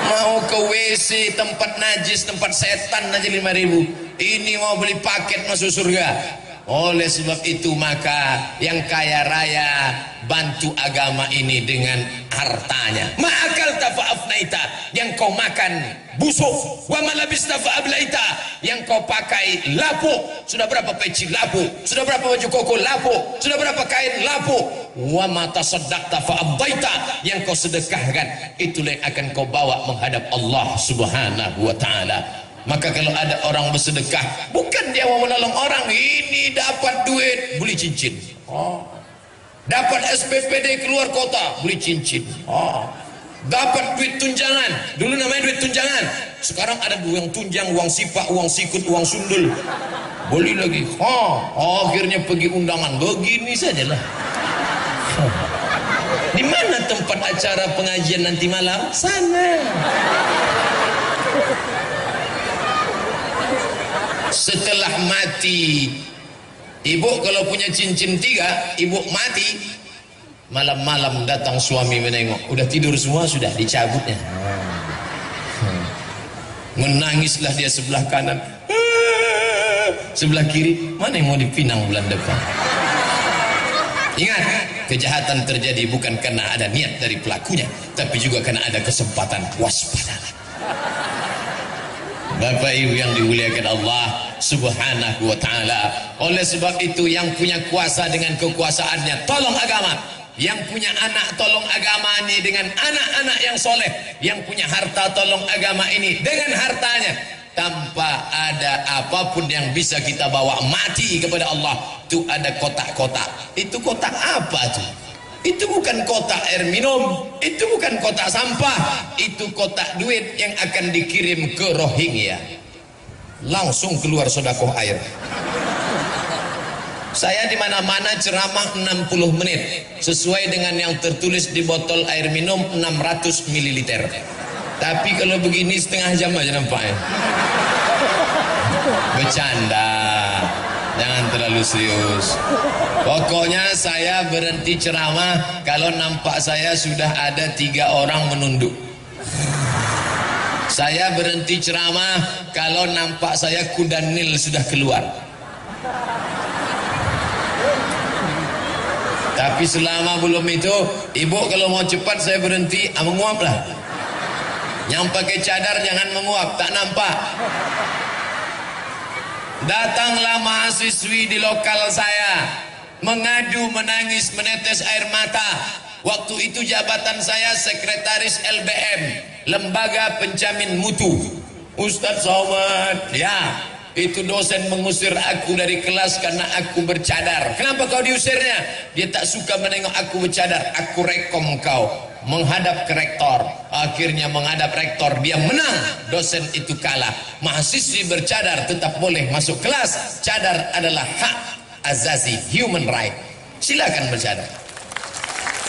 [SPEAKER 2] Mau ke WC, tempat najis, tempat setan aja 5000. Ini mau beli paket masuk surga. Oleh sebab itu maka yang kaya raya bantu agama ini dengan hartanya. Ma'akal tafa'afnaita, yang kau makan busuk. Wa malabista fa'ablaita, yang kau pakai lapuk. Sudah berapa peci lapuk? Sudah berapa baju koko lapuk? Sudah berapa kain lapuk? Wa mata saddaqta fa'abdaita, yang kau sedekahkan itulah yang akan kau bawa menghadap Allah Subhanahu wa ta'ala. Maka kalau ada orang bersedekah, bukan dia mau menolong orang, ini dapat duit beli cincin, dapat SPPD keluar kota beli cincin, dapat duit tunjangan. Dulu namanya duit tunjangan, sekarang ada uang tunjang, uang sipak, uang sikut, uang sundul, beli lagi. Akhirnya pergi undangan, begini sajalah. Di mana tempat acara pengajian nanti malam? Sana. Setelah mati, ibu kalau punya cincin 3, ibu mati, malam-malam datang suami menengok, udah tidur semua, sudah dicabutnya. Menangislah dia sebelah kanan, sebelah kiri, mana yang mau dipinang bulan depan. Ingat, kejahatan terjadi bukan karena ada niat dari pelakunya, tapi juga karena ada kesempatan. Waspadalah. Bapak Ibu yang dimuliakan Allah Subhanahu wa ta'ala. Oleh sebab itu yang punya kuasa dengan kekuasaannya tolong agama, yang punya anak tolong agama ini dengan anak-anak yang soleh, yang punya harta tolong agama ini dengan hartanya. Tanpa ada apapun yang bisa kita bawa mati kepada Allah. Itu ada kotak-kotak. Itu kotak apa tuh? Itu bukan kotak air minum, itu bukan kotak sampah, itu kotak duit yang akan dikirim ke Rohingya. Langsung keluar sedekah air. Saya di mana-mana ceramah 60 menit sesuai dengan yang tertulis di botol air minum 600 ml. Tapi kalau begini setengah jam aja nampaknya. Bercanda. Jangan terlalu serius. Pokoknya saya berhenti ceramah kalau nampak saya sudah ada 3 orang menunduk. Saya berhenti ceramah kalau nampak saya kuda Nil sudah keluar. Tapi selama belum itu, ibu kalau mau cepat saya berhenti, menguap lah. Yang pakai cadar jangan menguap, tak nampak. Datanglah mahasiswi di lokal saya, mengadu, menangis, menetes air mata. Waktu itu jabatan saya sekretaris LBM, Lembaga Penjamin Mutu. Ustadz Somad, ya, itu dosen mengusir aku dari kelas karena aku bercadar. Kenapa kau diusirnya? Dia tak suka menengok aku bercadar. Aku rekom kau menghadap ke rektor. Akhirnya menghadap rektor, dia menang, dosen itu kalah. Mahasiswi bercadar tetap boleh masuk kelas. Cadar adalah hak azazi, human right. Silakan bercadar.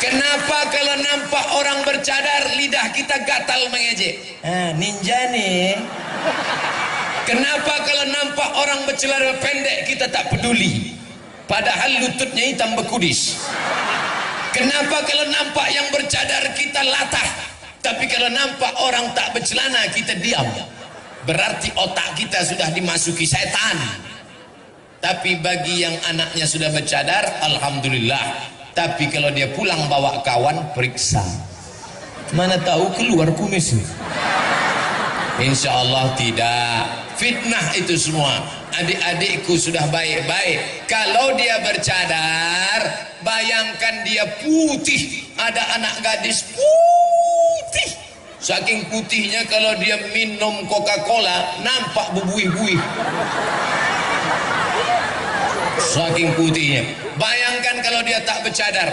[SPEAKER 2] Kenapa kalau nampak orang bercadar lidah kita gatal mengejek? Ninja nih. Kenapa kalau nampak orang bercelana pendek kita tak peduli, padahal lututnya hitam bekudis? Kenapa kalau nampak yang bercadar kita latah, tapi kalau nampak orang tak bercelana kita diam? Berarti otak kita sudah dimasuki setan. Tapi bagi yang anaknya sudah bercadar, alhamdulillah. Tapi kalau dia pulang bawa kawan, periksa. Mana tahu keluar kumis. Insya Allah tidak. Fitnah itu semua. Adik-adikku sudah baik-baik. Kalau dia bercadar, bayangkan dia putih. Ada anak gadis putih. Saking putihnya kalau dia minum Coca-Cola nampak berbuih-buih. saking putihnya. Bayangkan kalau dia tak bercadar,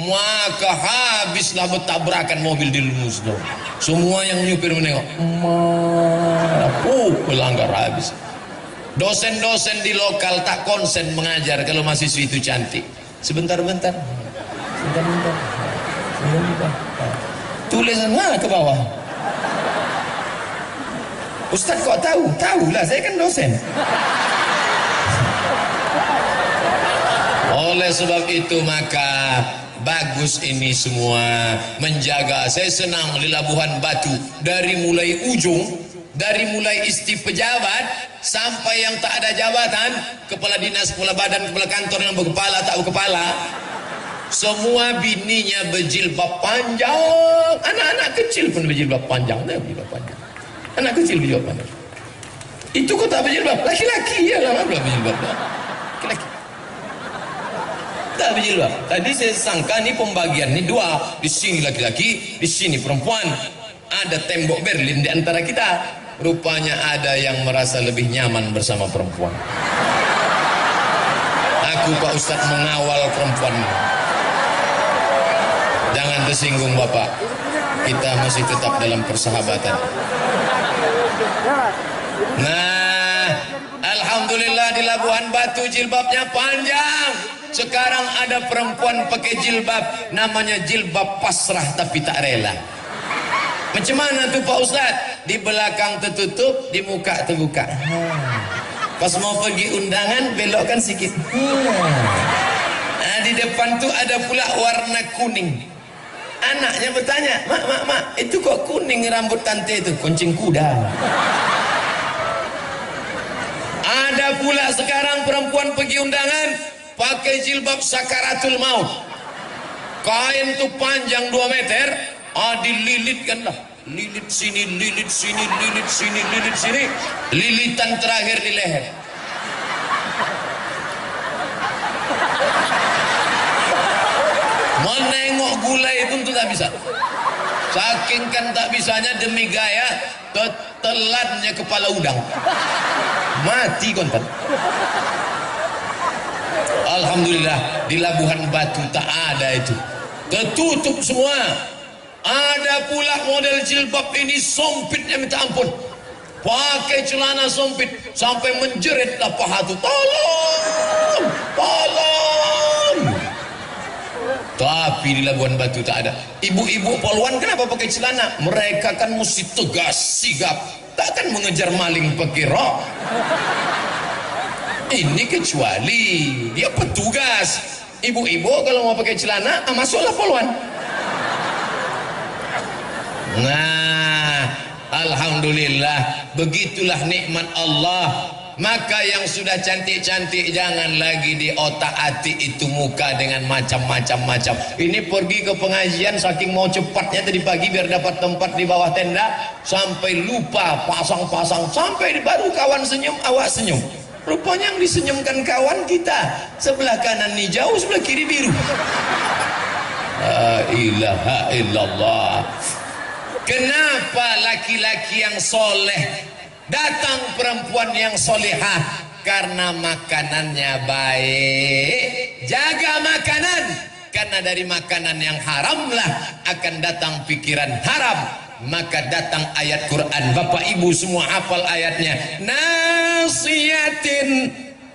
[SPEAKER 2] maka habislah bertabrakan mobil di Musno. Semua yang nyupir menengok, pelanggar habis. Dosen-dosen di lokal tak konsen mengajar kalau mahasiswi itu cantik. Sebentar-bentar, tulisan ke bawah. Ustaz kok tahu? Tahulah, saya kan dosen. Oleh sebab itu maka bagus ini semua menjaga. Saya senang di Labuhan Batu, dari mulai ujung, dari mulai isti pejabat sampai yang tak ada jabatan, kepala dinas, kepala badan, kepala kantor yang berkepala tak berkepala, semua bininya berjilbab panjang. Anak-anak kecil pun berjilbab panjang. Anak kecil berjilbab panjang. Itu kok tak berjilbab? Laki-laki ya lah, berjilbab. Laki-laki tak berjilbab. Tadi saya sangka ni pembagian ni dua, di sini laki-laki, di sini perempuan. Ada tembok Berlin di antara kita. Rupanya ada yang merasa lebih nyaman bersama perempuan. Aku Pak Ustadz mengawal perempuan. Jangan tersinggung Bapak. Kita masih tetap dalam persahabatan. Nah, alhamdulillah di Labuhan Batu jilbabnya panjang. Sekarang ada perempuan pakai jilbab, namanya jilbab pasrah tapi tak rela. Macam mana tuh Pak Ustadz? Di belakang tertutup, di muka terbuka. Pas mau pergi undangan, belokkan sedikit. Nah, di depan tuh ada pula warna kuning. Anaknya bertanya, mak, itu kok kuning rambut tante itu? Kuncing kuda. Ada pula sekarang perempuan pergi undangan, pakai jilbab sakaratul maut. Kain tuh panjang 2 meter, dililitkan lah. Lilit sini, lilit sini, lilit sini, lilit sini. Lilitan terakhir di leher. Menengok gulai itu tak bisa. Saking kan tak bisanya, demi gaya tetelannya kepala udang. Mati kontan. Alhamdulillah di Labuhan Batu tak ada itu. Tertutup semua. Ada pula model jilbab ini sempitnya minta ampun. Pakai celana sempit sampai menjeritlah paha tu. Tolong, tolong. Tapi di Labuhan Batu tak ada. Ibu-ibu poluan kenapa pakai celana? Mereka kan mesti tegas, sigap. Takkan mengejar maling pakai rok. Ini kecuali dia petugas. Ibu-ibu kalau mau pakai celana, masuklah poluan. Nah, alhamdulillah, begitulah nikmat Allah. Maka yang sudah cantik-cantik jangan lagi di otak-atik itu muka dengan macam-macam. Ini pergi ke pengajian saking mau cepatnya tadi pagi biar dapat tempat di bawah tenda, sampai lupa pasang-pasang, sampai baru kawan senyum, awak senyum. Rupanya yang disenyumkan kawan kita, sebelah kanan hijau, sebelah kiri biru. La ilaha illallah. Kenapa laki-laki yang soleh datang perempuan yang solehah? Karena makanannya baik. Jaga makanan, karena dari makanan yang haram lah akan datang pikiran haram. Maka datang ayat Quran. Bapak ibu semua hafal ayatnya. Nasiyatin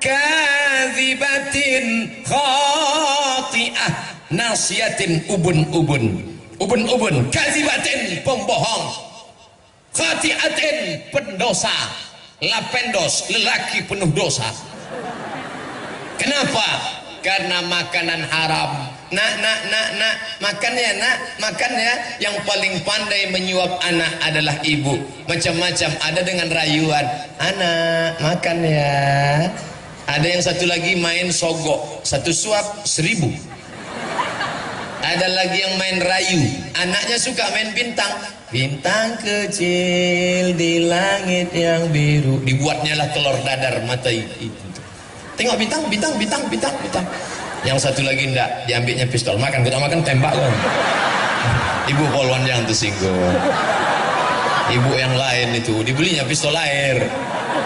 [SPEAKER 2] kadhibatin khati'ah. Nasiyatin ubun kazibatin pembohong, khati'atin pendosa, lapendos lelaki penuh dosa. Kenapa? Karena makanan haram. Nak makan ya, makan ya. Yang paling pandai menyuap anak adalah ibu. Macam-macam, ada dengan rayuan, anak makan ya. Ada yang satu lagi main sogok, satu suap 1.000. Ada lagi yang main rayu, anaknya suka main bintang. Bintang kecil di langit yang biru. Dibuatnya lah telur dadar mata itu. Tengok bintang. Yang satu lagi enggak, diambilnya pistol. Makan, kita makan tembak kan. Ibu poluan jangan tersinggung. Ibu yang lain itu dibelinya pistol air,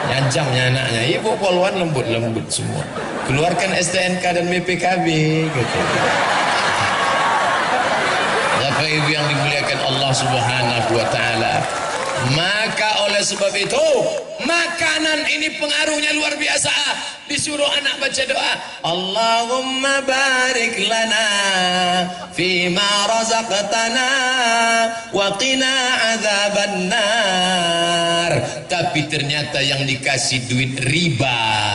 [SPEAKER 2] nyancamnya anaknya. Ibu poluan lembut semua. keluarkan STNK dan BPKB gitu. Bapak Ibu yang dimuliakan Allah Subhanahu wa taala, maka oleh sebab itu makanan ini pengaruhnya luar biasa. Disuruh anak baca doa, Allahumma barik lana fima razaqtana wa qina adzabannar. Tapi ternyata yang dikasih duit riba.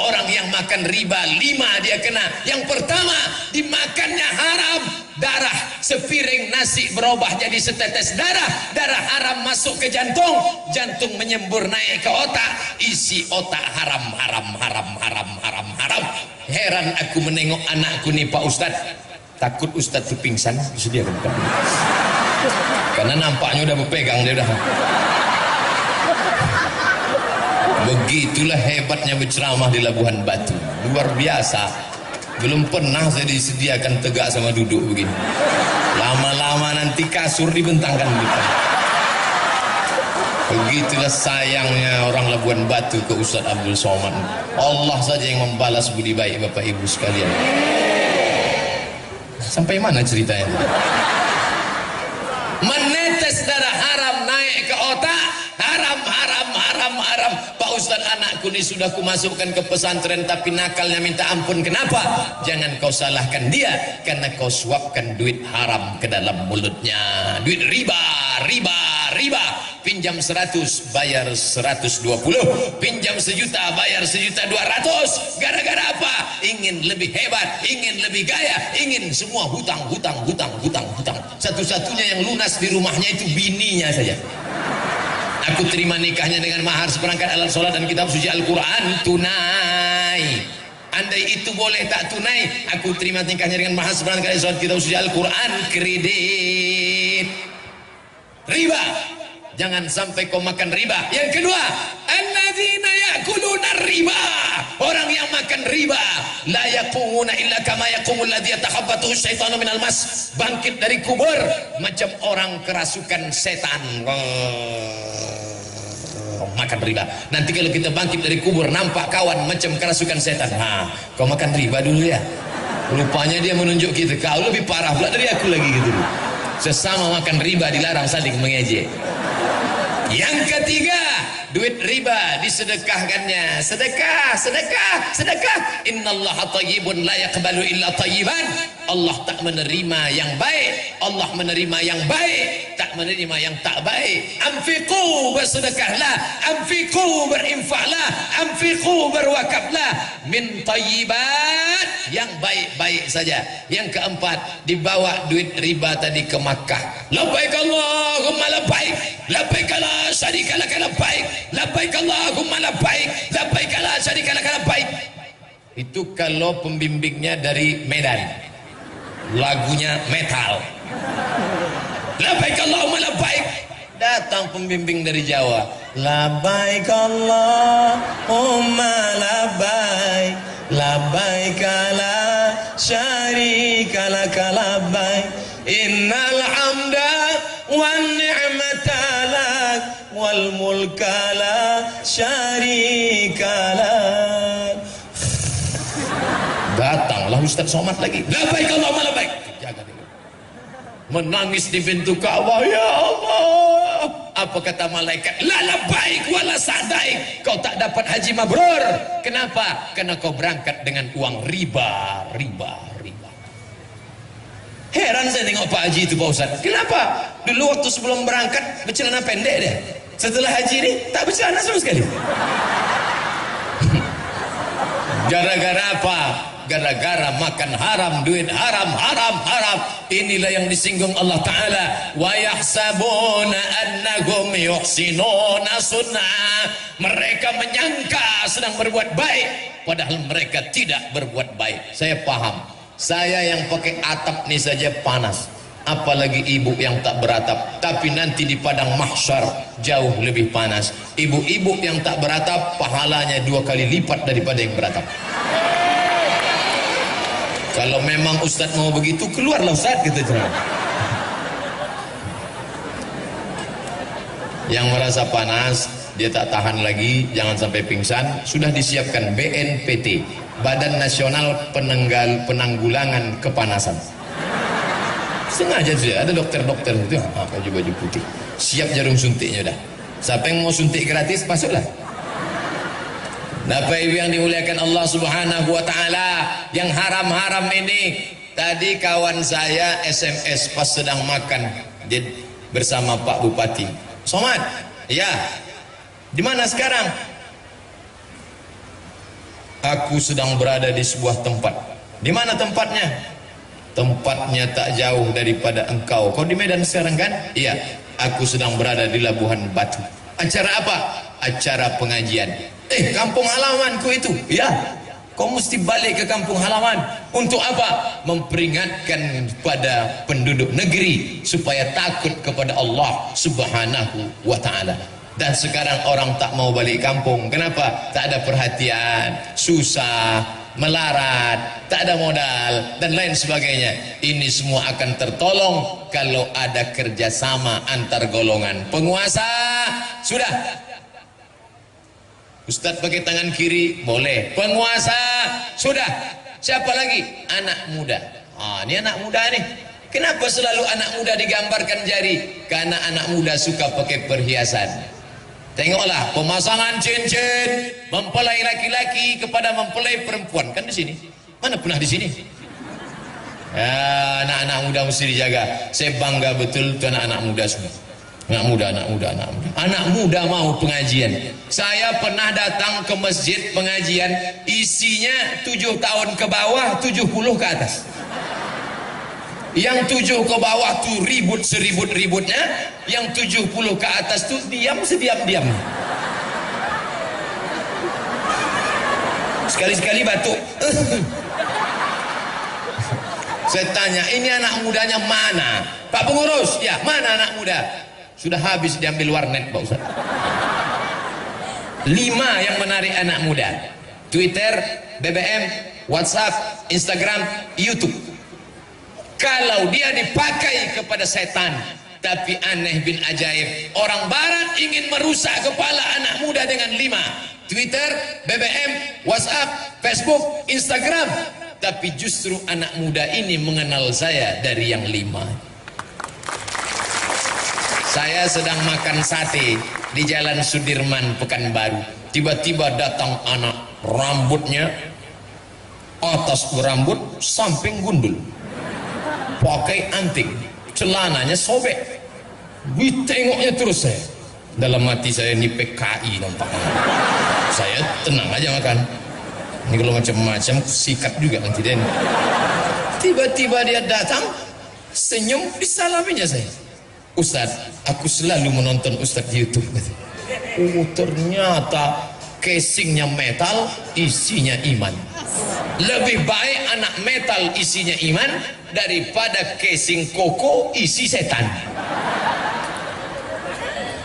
[SPEAKER 2] Orang yang makan riba 5 dia kena. Yang pertama, dimakannya haram. Darah sepiring nasi berubah jadi setetes darah. Darah haram masuk ke jantung. Jantung menyembur naik ke otak. Isi otak haram. Heran aku menengok anakku nih Pak Ustadz. Takut Ustadz itu pingsan. Disediakan karena nampaknya udah berpegang dia udah. Begitulah hebatnya berceramah di Labuhan Batu. Luar biasa. Belum pernah saya disediakan tegak sama duduk begini. Lama-lama nanti kasur dibentangkan gitu. Begitulah sayangnya orang Labuhan Batu ke Ustadz Abdul Somad. Allah saja yang membalas budi baik Bapak Ibu sekalian. Sampai mana ceritanya? Menetes darah haram naik ke otak. Haram. Pak Ustadz, anakku ini sudah kumasukkan ke pesantren tapi nakalnya minta ampun. Kenapa? Jangan kau salahkan dia, karena kau suapkan duit haram ke dalam mulutnya. Duit riba. Pinjam 100 bayar 120, pinjam 1 juta bayar 1.200.000. Gara-gara apa? Ingin lebih hebat, ingin lebih gaya, ingin semua hutang. Satu-satunya yang lunas di rumahnya itu bininya saja. Aku terima nikahnya dengan mahar seperangkat alat sholat dan kitab suci Al-Quran tunai. Andai itu boleh tak tunai, aku terima nikahnya dengan mahar seperangkat alat sholat kitab suci Al-Quran kredit. Riba. Jangan sampai kau makan riba. Yang kedua, alladzina ya'kuluna riba. Orang yang makan riba, la yaqumuna illa kama yaqumul ladzi yatakhabbathu syaitanu minal mas. Bangkit dari kubur macam orang kerasukan setan. Makan riba. Nanti kalau kita bangkit dari kubur nampak kawan macam kerasukan setan. Kau makan riba dulu ya. Rupanya dia menunjuk kita, kau lebih parah pula dari aku lagi gitu. Sesama makan riba dilarang saling mengejek. Yang ketiga, duit riba disedekahkannya. Sedekah. Innallaha thayyibun la yaqbalu illa thayyiban. Allah tak menerima yang baik, Allah menerima yang baik, tak menerima yang tak baik. Anfiqu, bersedekahlah, anfiqu, berinfaklah, anfiqu, berwakaflah min thayyibat, yang baik-baik saja. Yang keempat, dibawa duit riba tadi ke Makkah. Labbaik Allahumma labbaik, labbaik la syarika lak labbaik, labbaik Allahumma labbaik, labbaik la syarika lak labbaik. Itu kalau pembimbingnya dari Medan, lagunya metal. Labbaik Allahumma labbaik. Datang pembimbing dari Jawa, labbaik Allahumma labbaik, labbaik la syarika lak labbaik, innal hamda wan ni'mata lak wal mulka la syarika lak. Datanglah Ustaz Somad lagi, labbaik Allahumma labbaik. Jaga dia. Menangis di pintu Ka'bah, ya Allah. Apa kata malaikat? La labbaik wala sa'daik. Kau tak dapat haji mabrur. Kenapa? Karena kau berangkat dengan uang riba. Heran saya tengok Pak Haji itu Pak Ustaz. Kenapa? Dulu waktu sebelum berangkat bercelana pendek dia. Setelah haji ini tak bercelana sama sekali. Gara-gara apa? Gara-gara makan haram, duit haram. Inilah yang disinggung Allah Ta'ala. Wa yahsabuna annahum yuhsinuna sun'a. Mereka menyangka sedang berbuat baik, padahal mereka tidak berbuat baik. Saya paham. Saya yang pakai atap ini saja panas, apalagi ibu yang tak beratap. Tapi nanti di padang mahsyar jauh lebih panas. Ibu-ibu yang tak beratap pahalanya 2 kali lipat daripada yang beratap. Kalau memang Ustaz mau begitu, keluarlah Ustaz, kita ceramah. Yang merasa panas dia tak tahan lagi, jangan sampai pingsan. Sudah disiapkan BNPT, Badan Nasional Penanggulangan Kepanasan. Sengaja sudah ada dokter-dokter itu, baju-baju putih, siap jarum suntiknya dah. Siapa yang mau suntik gratis masuklah. Bapak Ibu yang dimuliakan Allah Subhanahu wa taala, yang haram-haram ini. Tadi kawan saya SMS pas sedang makan bersama Pak Bupati. Somad, ya. Di mana sekarang? Aku sedang berada di sebuah tempat. Di mana tempatnya? Tempatnya tak jauh daripada engkau. Kau di Medan sekarang kan? Iya. Aku sedang berada di Labuhan Batu. Acara apa? Acara pengajian. Kampung halamanku itu. Ya. Kau mesti balik ke kampung halaman. Untuk apa? Memperingatkan pada penduduk negeri supaya takut kepada Allah Subhanahu wa taala. Dan sekarang orang tak mau balik kampung. Kenapa? Tak ada perhatian, susah, melarat, tak ada modal, dan lain sebagainya. Ini semua akan tertolong kalau ada kerjasama antar golongan penguasa. Sudah. Ustadz pakai tangan kiri, boleh. Penguasa, sudah. Siapa lagi? Anak muda. Ini anak muda nih. Kenapa selalu anak muda digambarkan jari? Karena anak muda suka pakai perhiasan. Tengoklah pemasangan cincin, mempelai laki-laki kepada mempelai perempuan, kan di sini. Mana pernah di sini? Anak-anak muda mesti dijaga. Saya bangga betul tuh anak-anak muda semua. Anak muda mau pengajian. Saya pernah datang ke masjid pengajian, isinya 7 tahun ke bawah, 70 ke atas. Yang 7 ke bawah tuh ribut seribut-ributnya, yang 70 ke atas tuh diam sediam-diam. Sekali-sekali batuk. Saya tanya, ini anak mudanya mana? Pak pengurus, ya mana anak muda? Sudah habis diambil warnet Pak Ustaz. 5 yang menarik anak muda: Twitter, BBM, WhatsApp, Instagram, YouTube. Kalau dia dipakai kepada setan, tapi aneh bin ajaib, orang barat ingin merusak kepala anak muda dengan 5: Twitter, BBM, WhatsApp, Facebook, Instagram. Tapi justru anak muda ini mengenal saya dari yang 5. Saya sedang makan sate di Jalan Sudirman, Pekanbaru. Tiba-tiba datang anak, rambutnya atas berambut, samping gundul, pakai anting, celananya sobek. Ditengoknya terus saya. Dalam hati saya, ini PKI nampaknya. Saya tenang aja makan. Ini kalau macam-macam sikat juga nanti dia. Tiba-tiba dia datang, senyum, disalaminya saya. Ustaz, aku selalu menonton Ustaz di YouTube. Oh, ternyata casingnya metal, isinya iman. Lebih baik anak metal isinya iman daripada casing koko isi setan.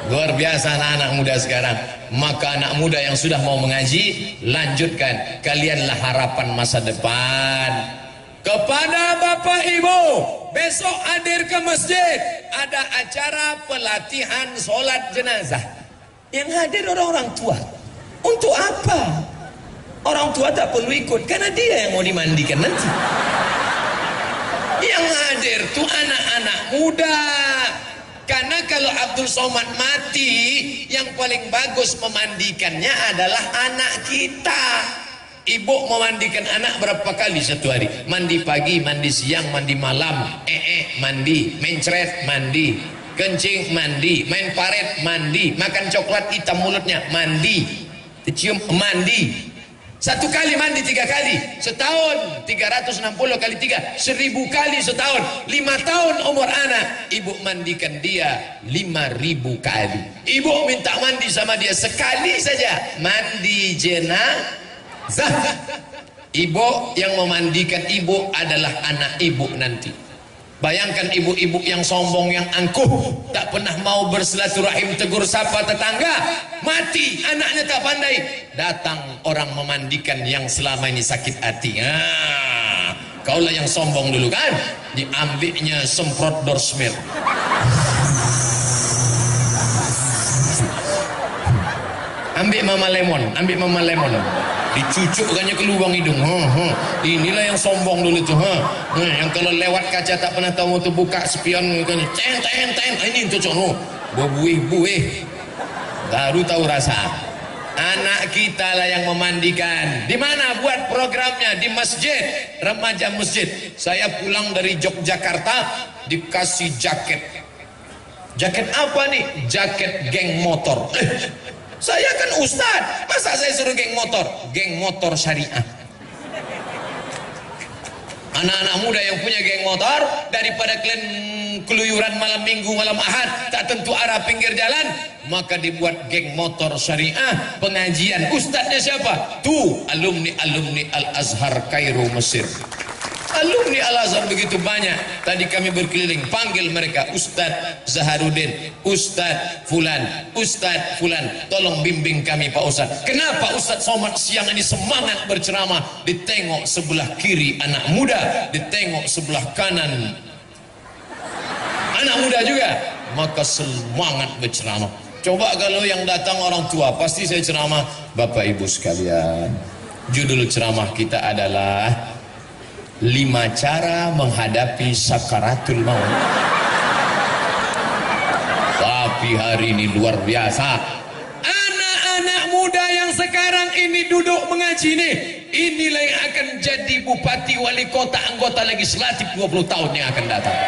[SPEAKER 2] Luar biasa anak-anak muda sekarang. Maka anak muda yang sudah mau mengaji, lanjutkan. Kalianlah harapan masa depan. Kepada Bapak Ibu, besok hadir ke masjid, ada acara pelatihan sholat jenazah. Yang hadir orang-orang tua. Untuk apa? Orang tua tak perlu ikut, karena dia yang mau dimandikan nanti. Yang hadir tuh anak-anak muda. Karena kalau Abdul Somad mati, yang paling bagus memandikannya adalah anak kita. Ibu memandikan anak berapa kali satu hari? Mandi pagi, mandi siang, mandi malam. Mandi, mencret, mandi, kencing, mandi, main paret, mandi, makan coklat hitam mulutnya, mandi, dicium, mandi. Satu kali mandi 3 kali setahun, 360 kali 3, 1000 kali setahun. 5 tahun umur anak, ibu mandikan dia 5000 kali. Ibu minta mandi sama dia sekali saja, mandi jenazah. Ibu yang memandikan ibu adalah anak ibu nanti. Bayangkan ibu-ibu yang sombong, yang angkuh, tak pernah mau bersilaturahim, tegur sapa tetangga, mati anaknya tak pandai, datang orang memandikan yang selama ini sakit hati. Kaulah yang sombong dulu kan, diambilnya semprot dorsmir. ambil mama lemon, dicucukkannya ke lubang hidung. Inilah yang sombong dulu tuh. Yang kalau lewat kaca tak pernah tahu tuh buka spion kan, ini cocok no, buih, baru tahu rasa. Anak kita lah yang memandikan. Di mana buat programnya? Di masjid, remaja masjid. Saya pulang dari Yogyakarta dikasih jaket. Jaket apa nih? Jaket geng motor. Saya kan ustad, masa saya suruh geng motor? Geng motor syariah. Anak-anak muda yang punya geng motor, daripada kalian keluyuran malam minggu, malam ahad, tak tentu arah pinggir jalan, maka dibuat geng motor syariah, pengajian. Ustadznya siapa? Tuh, alumni Al-Azhar Kairo Mesir. Alumni Al-Azhar begitu banyak. Tadi kami berkeliling, panggil mereka, Ustadz Zaharuddin, Ustadz Fulan, Ustadz Fulan, tolong bimbing kami Pak Ustadz. Kenapa Ustadz Somad siang ini semangat berceramah? Ditengok sebelah kiri anak muda, ditengok sebelah kanan anak muda juga, maka semangat berceramah. Coba kalau yang datang orang tua, pasti saya ceramah, Bapak Ibu sekalian, judul ceramah kita adalah 5 cara menghadapi sakaratul maut. Tapi hari ini luar biasa. Anak-anak muda yang sekarang ini duduk mengaji inilah yang akan jadi bupati, wali kota, anggota legislatif 20 tahun yang akan datang.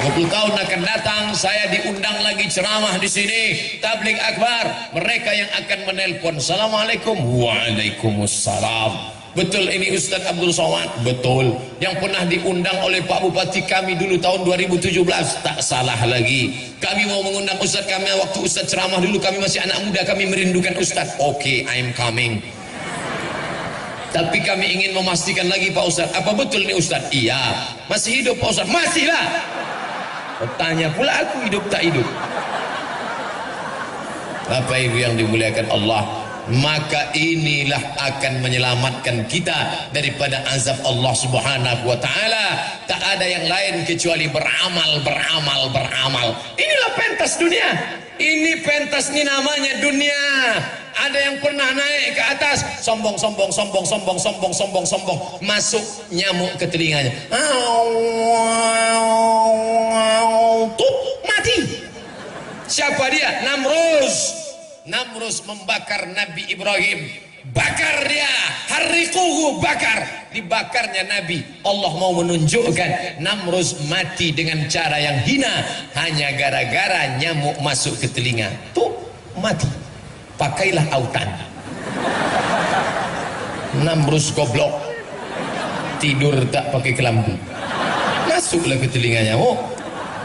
[SPEAKER 2] 20 tahun akan datang, saya diundang lagi ceramah di sini, tabligh akbar. Mereka yang akan menelpon, Assalamualaikum, Waalaikumsalam. Betul ini Ustadz Abdul Somad? Betul. Yang pernah diundang oleh Pak Bupati kami dulu tahun 2017, tak salah lagi. Kami mau mengundang Ustadz kami waktu Ustadz ceramah dulu, kami masih anak muda, kami merindukan Ustadz. Oke, I'm coming. Tapi kami ingin memastikan lagi Pak Ustadz, apa betul ini Ustadz? Iya. Masih hidup Pak Ustadz? Masih lah. Bertanya pula aku hidup tak hidup. Bapak Ibu yang dimuliakan Allah, maka inilah akan menyelamatkan kita daripada azab Allah Subhanahu wa taala. Tak ada yang lain kecuali beramal. Inilah pentas dunia. Ini pentas ini namanya dunia. Ada yang pernah naik ke atas, sombong, masuk nyamuk ke telinganya. Tuh, mati. Siapa dia? Namrus membakar Nabi Ibrahim, bakar dia, harriquhu, bakar, dibakarnya Nabi. Allah mau menunjukkan Namrus mati dengan cara yang hina hanya gara-gara nyamuk masuk ke telinga. Tuh, mati. Pakailah autan. Namrus goblok, tidur tak pakai kelambu, masuklah ke telinganya,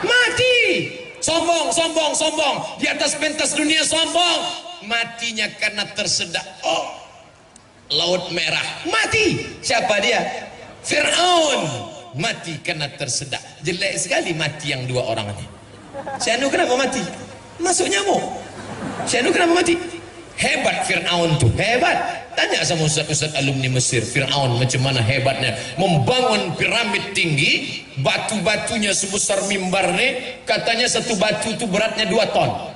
[SPEAKER 2] mati. Sombong, di atas pentas dunia sombong, matinya karena tersedak. Laut Merah, mati. Siapa dia? Fir'aun, mati karena tersedak. Jelek sekali mati yang 2 orang ini. Syanu kenapa mati? Masuk nyamuk. Syanu kenapa mati? Hebat Fir'aun tuh, hebat. Tanya sama ustaz-ustaz alumni Mesir, Fir'aun macam mana hebatnya membangun piramid tinggi, batu-batunya sebesar mimbar nih, katanya satu batu itu beratnya 2 ton.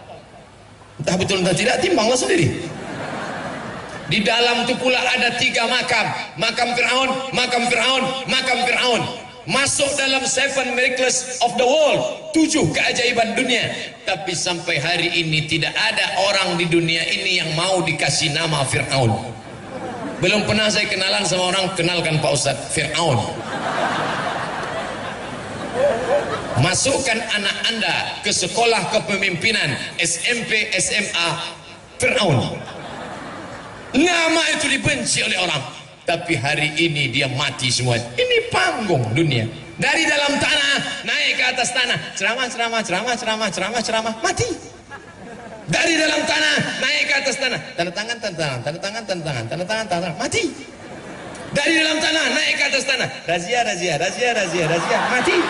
[SPEAKER 2] Entah betul entah tidak, timbanglah sendiri. Di dalam itu pula ada 3 makam Fir'aun. Masuk dalam 7 miracles of the world, 7 keajaiban dunia. Tapi sampai hari ini tidak ada orang di dunia ini yang mau dikasih nama Fir'aun. Belum pernah saya kenalan sama orang, kenalkan Pak Ustadz, Fir'aun. Masukkan anak Anda ke sekolah kepemimpinan, SMP, SMA, Fir'aun. Nama itu dibenci oleh orang. Tapi hari ini dia mati semua. Ini panggung dunia. Dari dalam tanah naik ke atas tanah, ceramah, mati. Dari dalam tanah naik ke atas tanah, tanda tangan, mati. Dari dalam tanah naik ke atas tanah, razia, mati.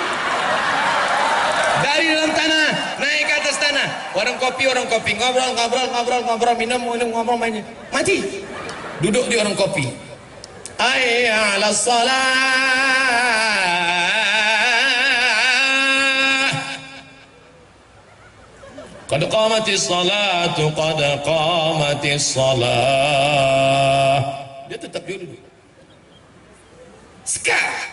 [SPEAKER 2] Dari dalam tanah naik ke atas tanah, warung kopi, ngobrol, minum, mati. Duduk di warung kopi, hayya 'alas shalah, Qad qamatis salatu, qad qamatis salah. Dia tetap duduk. Sekarang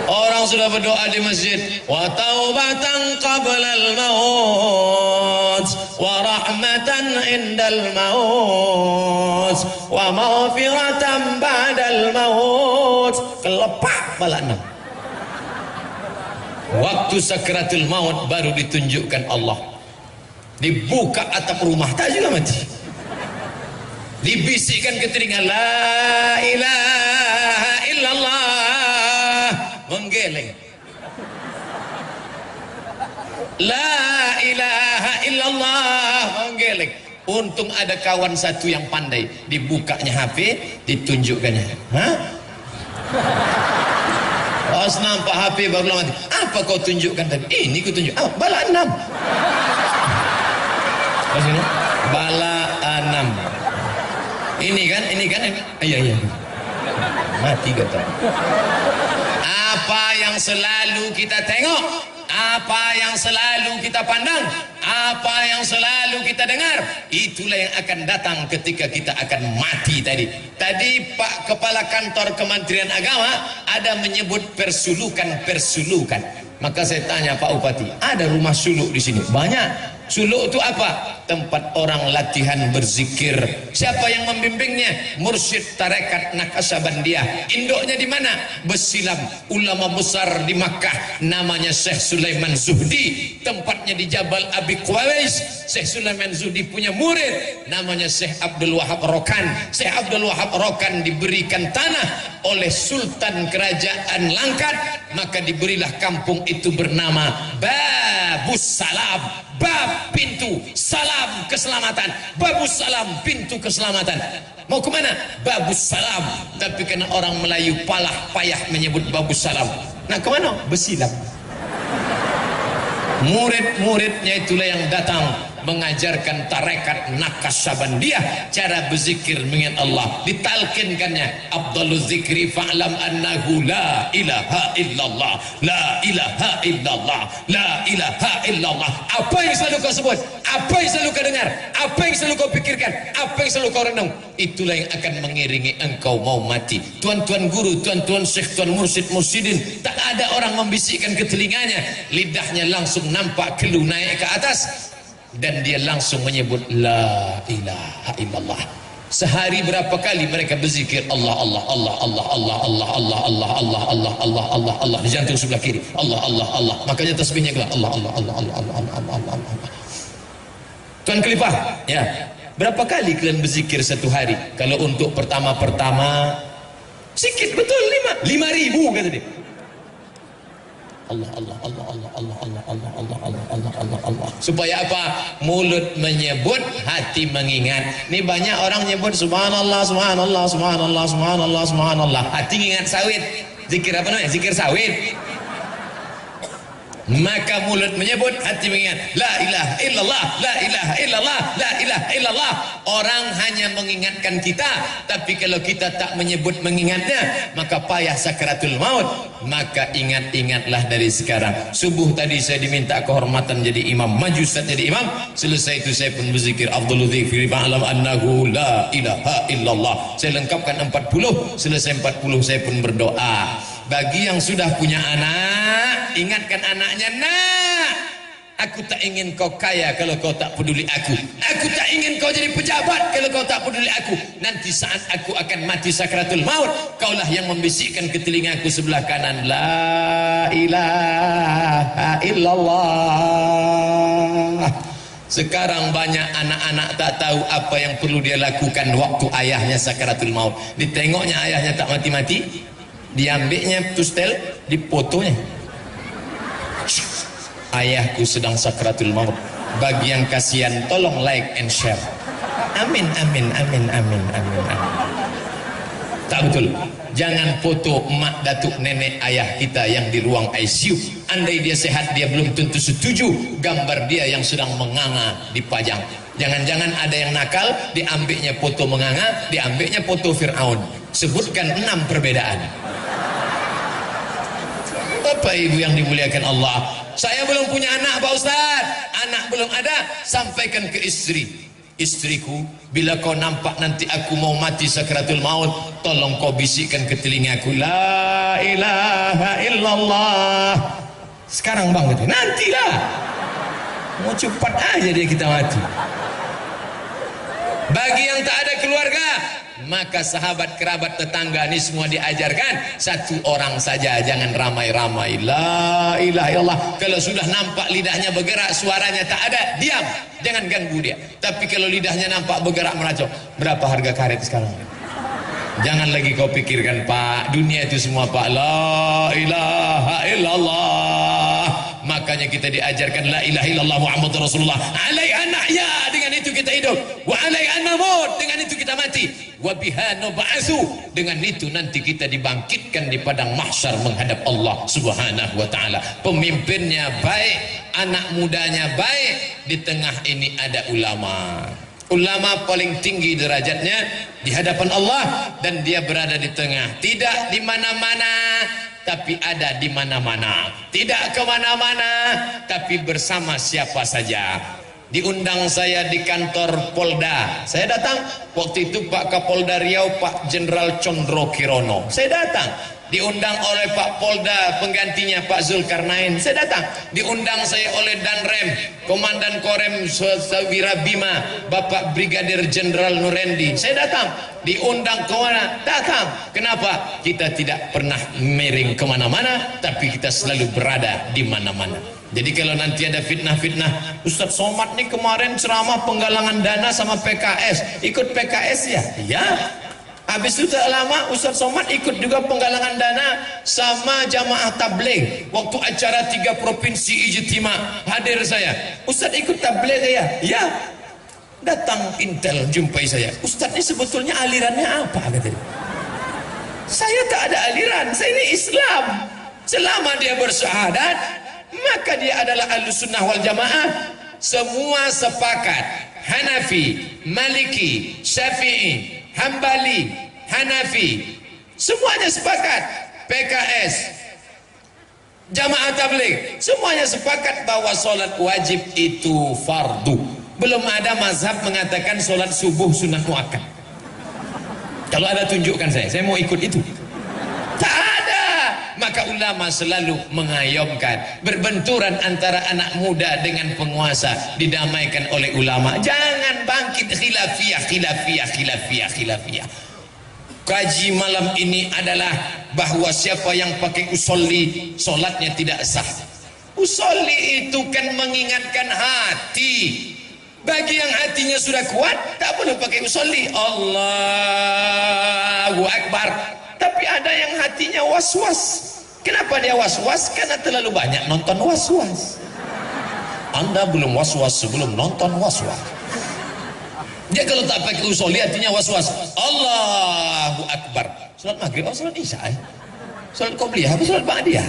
[SPEAKER 2] orang sudah berdoa di masjid, wa taubatan qablal maut wa rahmatan indal maut wa maghfiratan ba'dal maut. Kelepak pala 6. Waktu sakratul maut baru ditunjukkan Allah. Dibuka atap rumah tak juga mati. Dibisikkan ke telinga, la ilaha illallah, menggeleng. La ilaha illallah, menggeleng. Untung ada kawan satu yang pandai, dibukanya HP, ditunjukkannya. Hah? Pas nampak HP baru mati. Apa kau tunjukkan tadi? Ini ku tunjuk. Ah, bala 6. Bala 6. Ini kan. Iya. Mati kata. Apa yang selalu kita tengok, apa yang selalu kita pandang, apa yang selalu kita dengar, itulah yang akan datang ketika kita akan mati tadi. Tadi Pak Kepala Kantor Kementerian Agama ada menyebut persulukan. Maka saya tanya Pak Bupati, ada rumah suluk di sini? Banyak. Suluk itu apa? Tempat orang latihan berzikir. Siapa yang membimbingnya? Mursyid Tarekat Naqsyabandiyah. Induknya di mana? Besilam. Ulama besar di Makkah, namanya Syekh Sulaiman Zuhdi. Tempatnya di Jabal Abi Qawais. Syekh Sulaiman Zuhdi punya murid, namanya Syekh Abdul Wahab Rokan. Syekh Abdul Wahab Rokan diberikan tanah oleh Sultan Kerajaan Langkat, maka diberilah kampung itu bernama Babus Salam. Bab, pintu, salam, keselamatan. Babus Salam, pintu keselamatan. Mau kemana? Babus Salam. Tapi karena orang Melayu palah payah menyebut Babus Salam, nah kemana? Besilam. Murid-muridnya itulah yang datang mengajarkan tarekat Naqsyabandiyah cara berzikir mengingat Allah. Ditalkinkannya, afdhaluz zikri fa'lam annahu la ilaha illallah, la ilaha illallah, la ilaha illallah. Apa yang selalu kau sebut, apa yang selalu kau dengar, apa yang selalu kau pikirkan, apa yang selalu kau renung, itulah yang akan mengiringi engkau mau mati. Tuan-tuan guru, tuan-tuan syekh, tuan mursyid, mursyidin, tak ada orang membisikkan ke telinganya, lidahnya langsung nampak kelu naik ke atas, dan dia langsung menyebut la ilaha illallah. Sehari berapa kali mereka berzikir Allah Allah Allah Allah Allah Allah Allah Allah Allah Allah Allah Allah Allah di jantung sebelah kiri, Allah Allah Allah. Makanya tasbihnya keluar Allah Allah Allah Allah Allah Allah Allah Allah. Tuan Khalifah, ya, berapa kali kalian berzikir satu hari? Kalau untuk pertama-pertama sikit betul, 5.000 kata dia. Allah Allah Allah Allah Allah Allah Allah Allah Allah Allah Allah Allah. Supaya apa? Mulut menyebut, hati mengingat. Ini banyak orang nyebut subhanallah subhanallah subhanallah subhanallah subhanallah, hati ingat sawit. Zikir apa namanya? Zikir sawit. Maka mulut menyebut, hati mengingat. La ilaha illallah, la ilaha illallah, la ilaha illallah. Orang hanya mengingatkan kita, tapi kalau kita tak menyebut mengingatnya, maka payah sakratul maut. Maka ingat-ingatlah dari sekarang. Subuh tadi saya diminta kehormatan jadi imam, maju Ustaz jadi imam. Selesai itu saya pun berzikir afdhalul dzikri fa'lam annahu la ilaha illallah. Saya lengkapkan 40, selesai 40 saya pun berdoa. Bagi yang sudah punya anak, ingatkan anaknya, nak, aku tak ingin kau kaya kalau kau tak peduli aku. Aku tak ingin kau jadi pejabat kalau kau tak peduli aku. Nanti saat aku akan mati sakratul maut, kaulah yang membisikkan ke telingaku sebelah kanan, la ilaha illallah. Sekarang banyak anak-anak tak tahu apa yang perlu dia lakukan waktu ayahnya sakratul maut. Ditengoknya ayahnya tak mati-mati, diambilnya tustel, dipotonya. Ayahku sedang sakratul maut. Bagi yang kasihan, tolong like and share. Amin, amin, amin, amin, amin, amin. Tak betul. Jangan foto mak, datuk, nenek, ayah kita yang di ruang ICU. Andai dia sehat, dia belum tentu setuju gambar dia yang sedang menganga dipajang. Jangan-jangan ada yang nakal, diambilnya foto menganga, diambilnya foto Fir'aun. Sebutkan 6 perbedaan. Bapak Ibu yang dimuliakan Allah, saya belum punya anak Pak Ustaz, anak belum ada, sampaikan ke istri, istriku, bila kau nampak nanti aku mau mati sakratul maut, tolong kau bisikkan ke telingaku, la ilaha illallah. Sekarang bang, gitu, nantilah, mau cepat aja dia kita mati. Bagi yang tak ada keluarga, maka sahabat, kerabat, tetangga ini semua diajarkan satu orang saja, jangan ramai-ramai. La ilaha illallah. Kalau sudah nampak lidahnya bergerak, suaranya tak ada, diam, jangan ganggu dia. Tapi kalau lidahnya nampak bergerak meracau, berapa harga karet sekarang? Jangan lagi kau pikirkan Pak, dunia itu semua Pak. La ilaha illallah. Makanya kita diajarkan la ilaha illallah Muhammadur Rasulullah. Alaiha nahya, dengan itu kita hidup. Wa alaiha namut, dengan itu kita mati. Wa biha nub'atsu, dengan itu nanti kita dibangkitkan di padang mahsyar menghadap Allah Subhanahu wa taala. Pemimpinnya baik, anak mudanya baik, di tengah ini ada ulama. Ulama paling tinggi derajatnya di hadapan Allah, dan dia berada di tengah, tidak di mana-mana tapi ada di mana-mana, tidak kemana-mana tapi bersama siapa saja. Diundang saya di kantor Polda, saya datang. Waktu itu Pak Kapolda Riau, Pak Jenderal Condro Kirono, saya datang. Diundang oleh Pak Polda penggantinya Pak Zulkarnain, saya datang. Diundang saya oleh Danrem, Komandan Korem Wirabima, Bapak Brigadir Jenderal Nurendi, saya datang. Diundang ke mana? Datang. Kenapa? Kita tidak pernah miring kemana-mana, tapi kita selalu berada di mana-mana. Jadi kalau nanti ada fitnah-fitnah, Ustadz Somad nih kemarin ceramah penggalangan dana sama PKS, ikut PKS ya? Ya. Habis itu tak lama Ustadz Somad ikut juga penggalangan dana sama jamaah tabligh. Waktu acara 3 provinsi ijtima, hadir saya. Ustadz ikut tabligh ya? Ya. Datang Intel jumpai saya. Ustadz ini sebetulnya alirannya apa? Kata dia. Saya tak ada aliran, saya ini Islam. Selama dia bersyahadat, maka dia adalah Ahlussunnah wal Jamaah. Semua sepakat, Hanafi, Maliki, Syafi'i, Hambali, Hanafi, semuanya sepakat. PKS, jamaah tabligh, semuanya sepakat bahwa sholat wajib itu fardu. Belum ada mazhab mengatakan sholat subuh sunat muakkad. Kalau ada tunjukkan saya mau ikut itu. Tak ada. Maka ulama selalu mengayomkan berbenturan antara anak muda dengan penguasa didamaikan oleh ulama. Jangan bangkit khilafiyah. Kaji malam ini adalah bahwa siapa yang pakai usolli solatnya tidak sah. Usolli itu kan mengingatkan hati. Bagi yang hatinya sudah kuat, tak perlu pakai usolli. Allahu Akbar. Tapi ada yang hatinya was-was. Kenapa dia was-was? Karena terlalu banyak nonton was-was. Anda belum was-was sebelum nonton was-was. Dia kalau tak pakai usolli hatinya was-was. Allahu Akbar. Salat maghrib, salat isya, salat qobliyah, apa salat ba'diyah,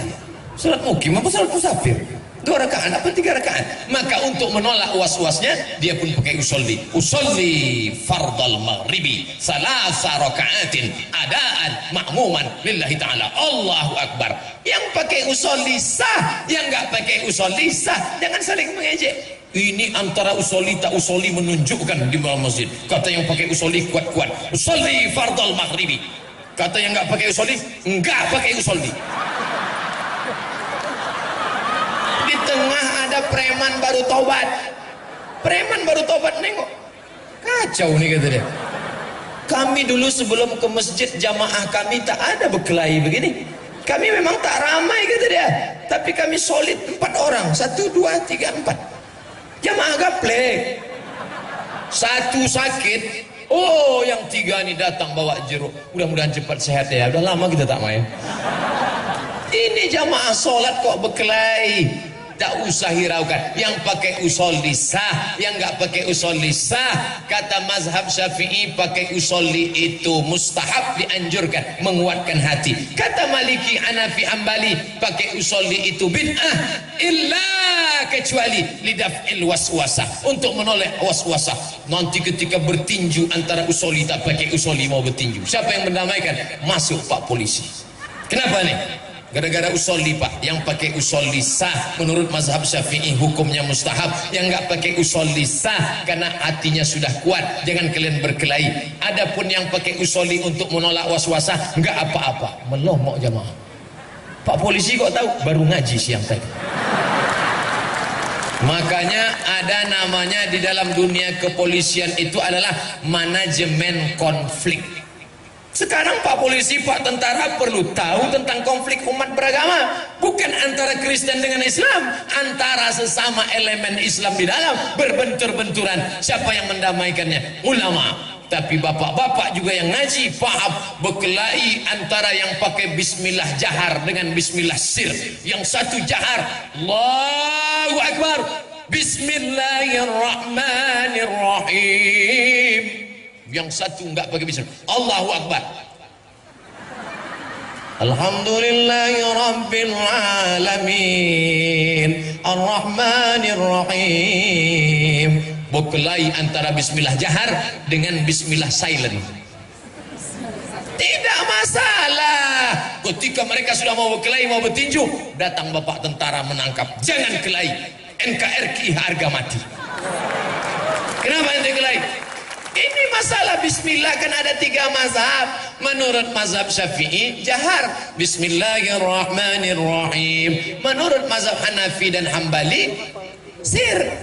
[SPEAKER 2] salat mukim, apa salat musafir, 2 rakaat apa 3 rakaat. Maka untuk menolak was-wasnya, dia pun pakai usolli. Usolli fardal maghribi salasa rakaatin adaan ma'muman lillahi ta'ala. Allahu Akbar. Yang pakai usolli sah, yang enggak pakai usolli sah. Jangan saling mengejek. Ini antara usolli tak usolli menunjukkan di dalam masjid. Kata yang pakai usolli kuat-kuat, usolli fardal maghribi. Kata yang enggak pakai usolli, enggak pakai usolli. Di tengah ada preman baru tobat. Preman baru tobat, nengok. Kacau nih kata dia. Kami dulu sebelum ke masjid jamaah kami tak ada berkelahi begini. Kami memang tak ramai kata dia. Tapi kami solid 4 orang. 1, 2, 3, 4. Jamaah gaplek. 1 sakit. Oh yang 3 nih datang bawa jeruk. Mudah-mudahan cepat sehat ya. Udah lama kita tak main. Ini jamaah sholat kok berkelahi. Tak usah hiraukan. Yang pakai usolli sah, yang enggak pakai usolli sah. Kata mazhab Syafi'i, pakai usolli itu mustahab, dianjurkan, menguatkan hati. Kata Maliki, Hanafi, Hambali, pakai usolli itu bid'ah, illa kecuali lidaf'il waswasah, untuk menolak waswasah. Nanti ketika bertinju antara usolli tak pakai usolli mau bertinju, siapa yang mendamaikan? Masuk Pak polisi. Kenapa nih? Gara-gara usolli pak, yang pakai usolli sah menurut mazhab Syafi'i hukumnya mustahab, yang nggak pakai usolli sah karena hatinya sudah kuat, jangan kalian berkelahi. Adapun yang pakai usolli untuk menolak waswasah nggak apa-apa, melomok jamaah. Pak polisi kok tahu? Baru ngaji siang tadi. Makanya ada namanya di dalam dunia kepolisian itu adalah manajemen konflik. Sekarang Pak polisi, Pak tentara perlu tahu tentang konflik umat beragama, bukan antara Kristen dengan Islam, antara sesama elemen Islam di dalam berbentur-benturan. Siapa yang mendamaikannya? Ulama. Tapi bapak-bapak juga yang ngaji paham berkelahi antara yang pakai bismillah jahar dengan bismillah sir. Yang satu jahar, Allahu Akbar, Bismillahirrahmanirrahim. Yang satu enggak pakai bismillah, Allahu Akbar, Alhamdulillahi Rabbil Alamin Ar-Rahmanir-Rahim. Berkelahi antara bismillah jahar dengan bismillah silent. Tidak masalah. Ketika mereka sudah mau berkelahi, mau bertinju, datang bapak tentara menangkap. Jangan kelahi, NKRI harga mati. Kenapa ente kelahi? Ini masalah bismillah, kan ada 3 mazhab. Menurut mazhab Syafi'i jahar Bismillahirrahmanirrahim. Menurut mazhab Hanafi dan Hambali sir.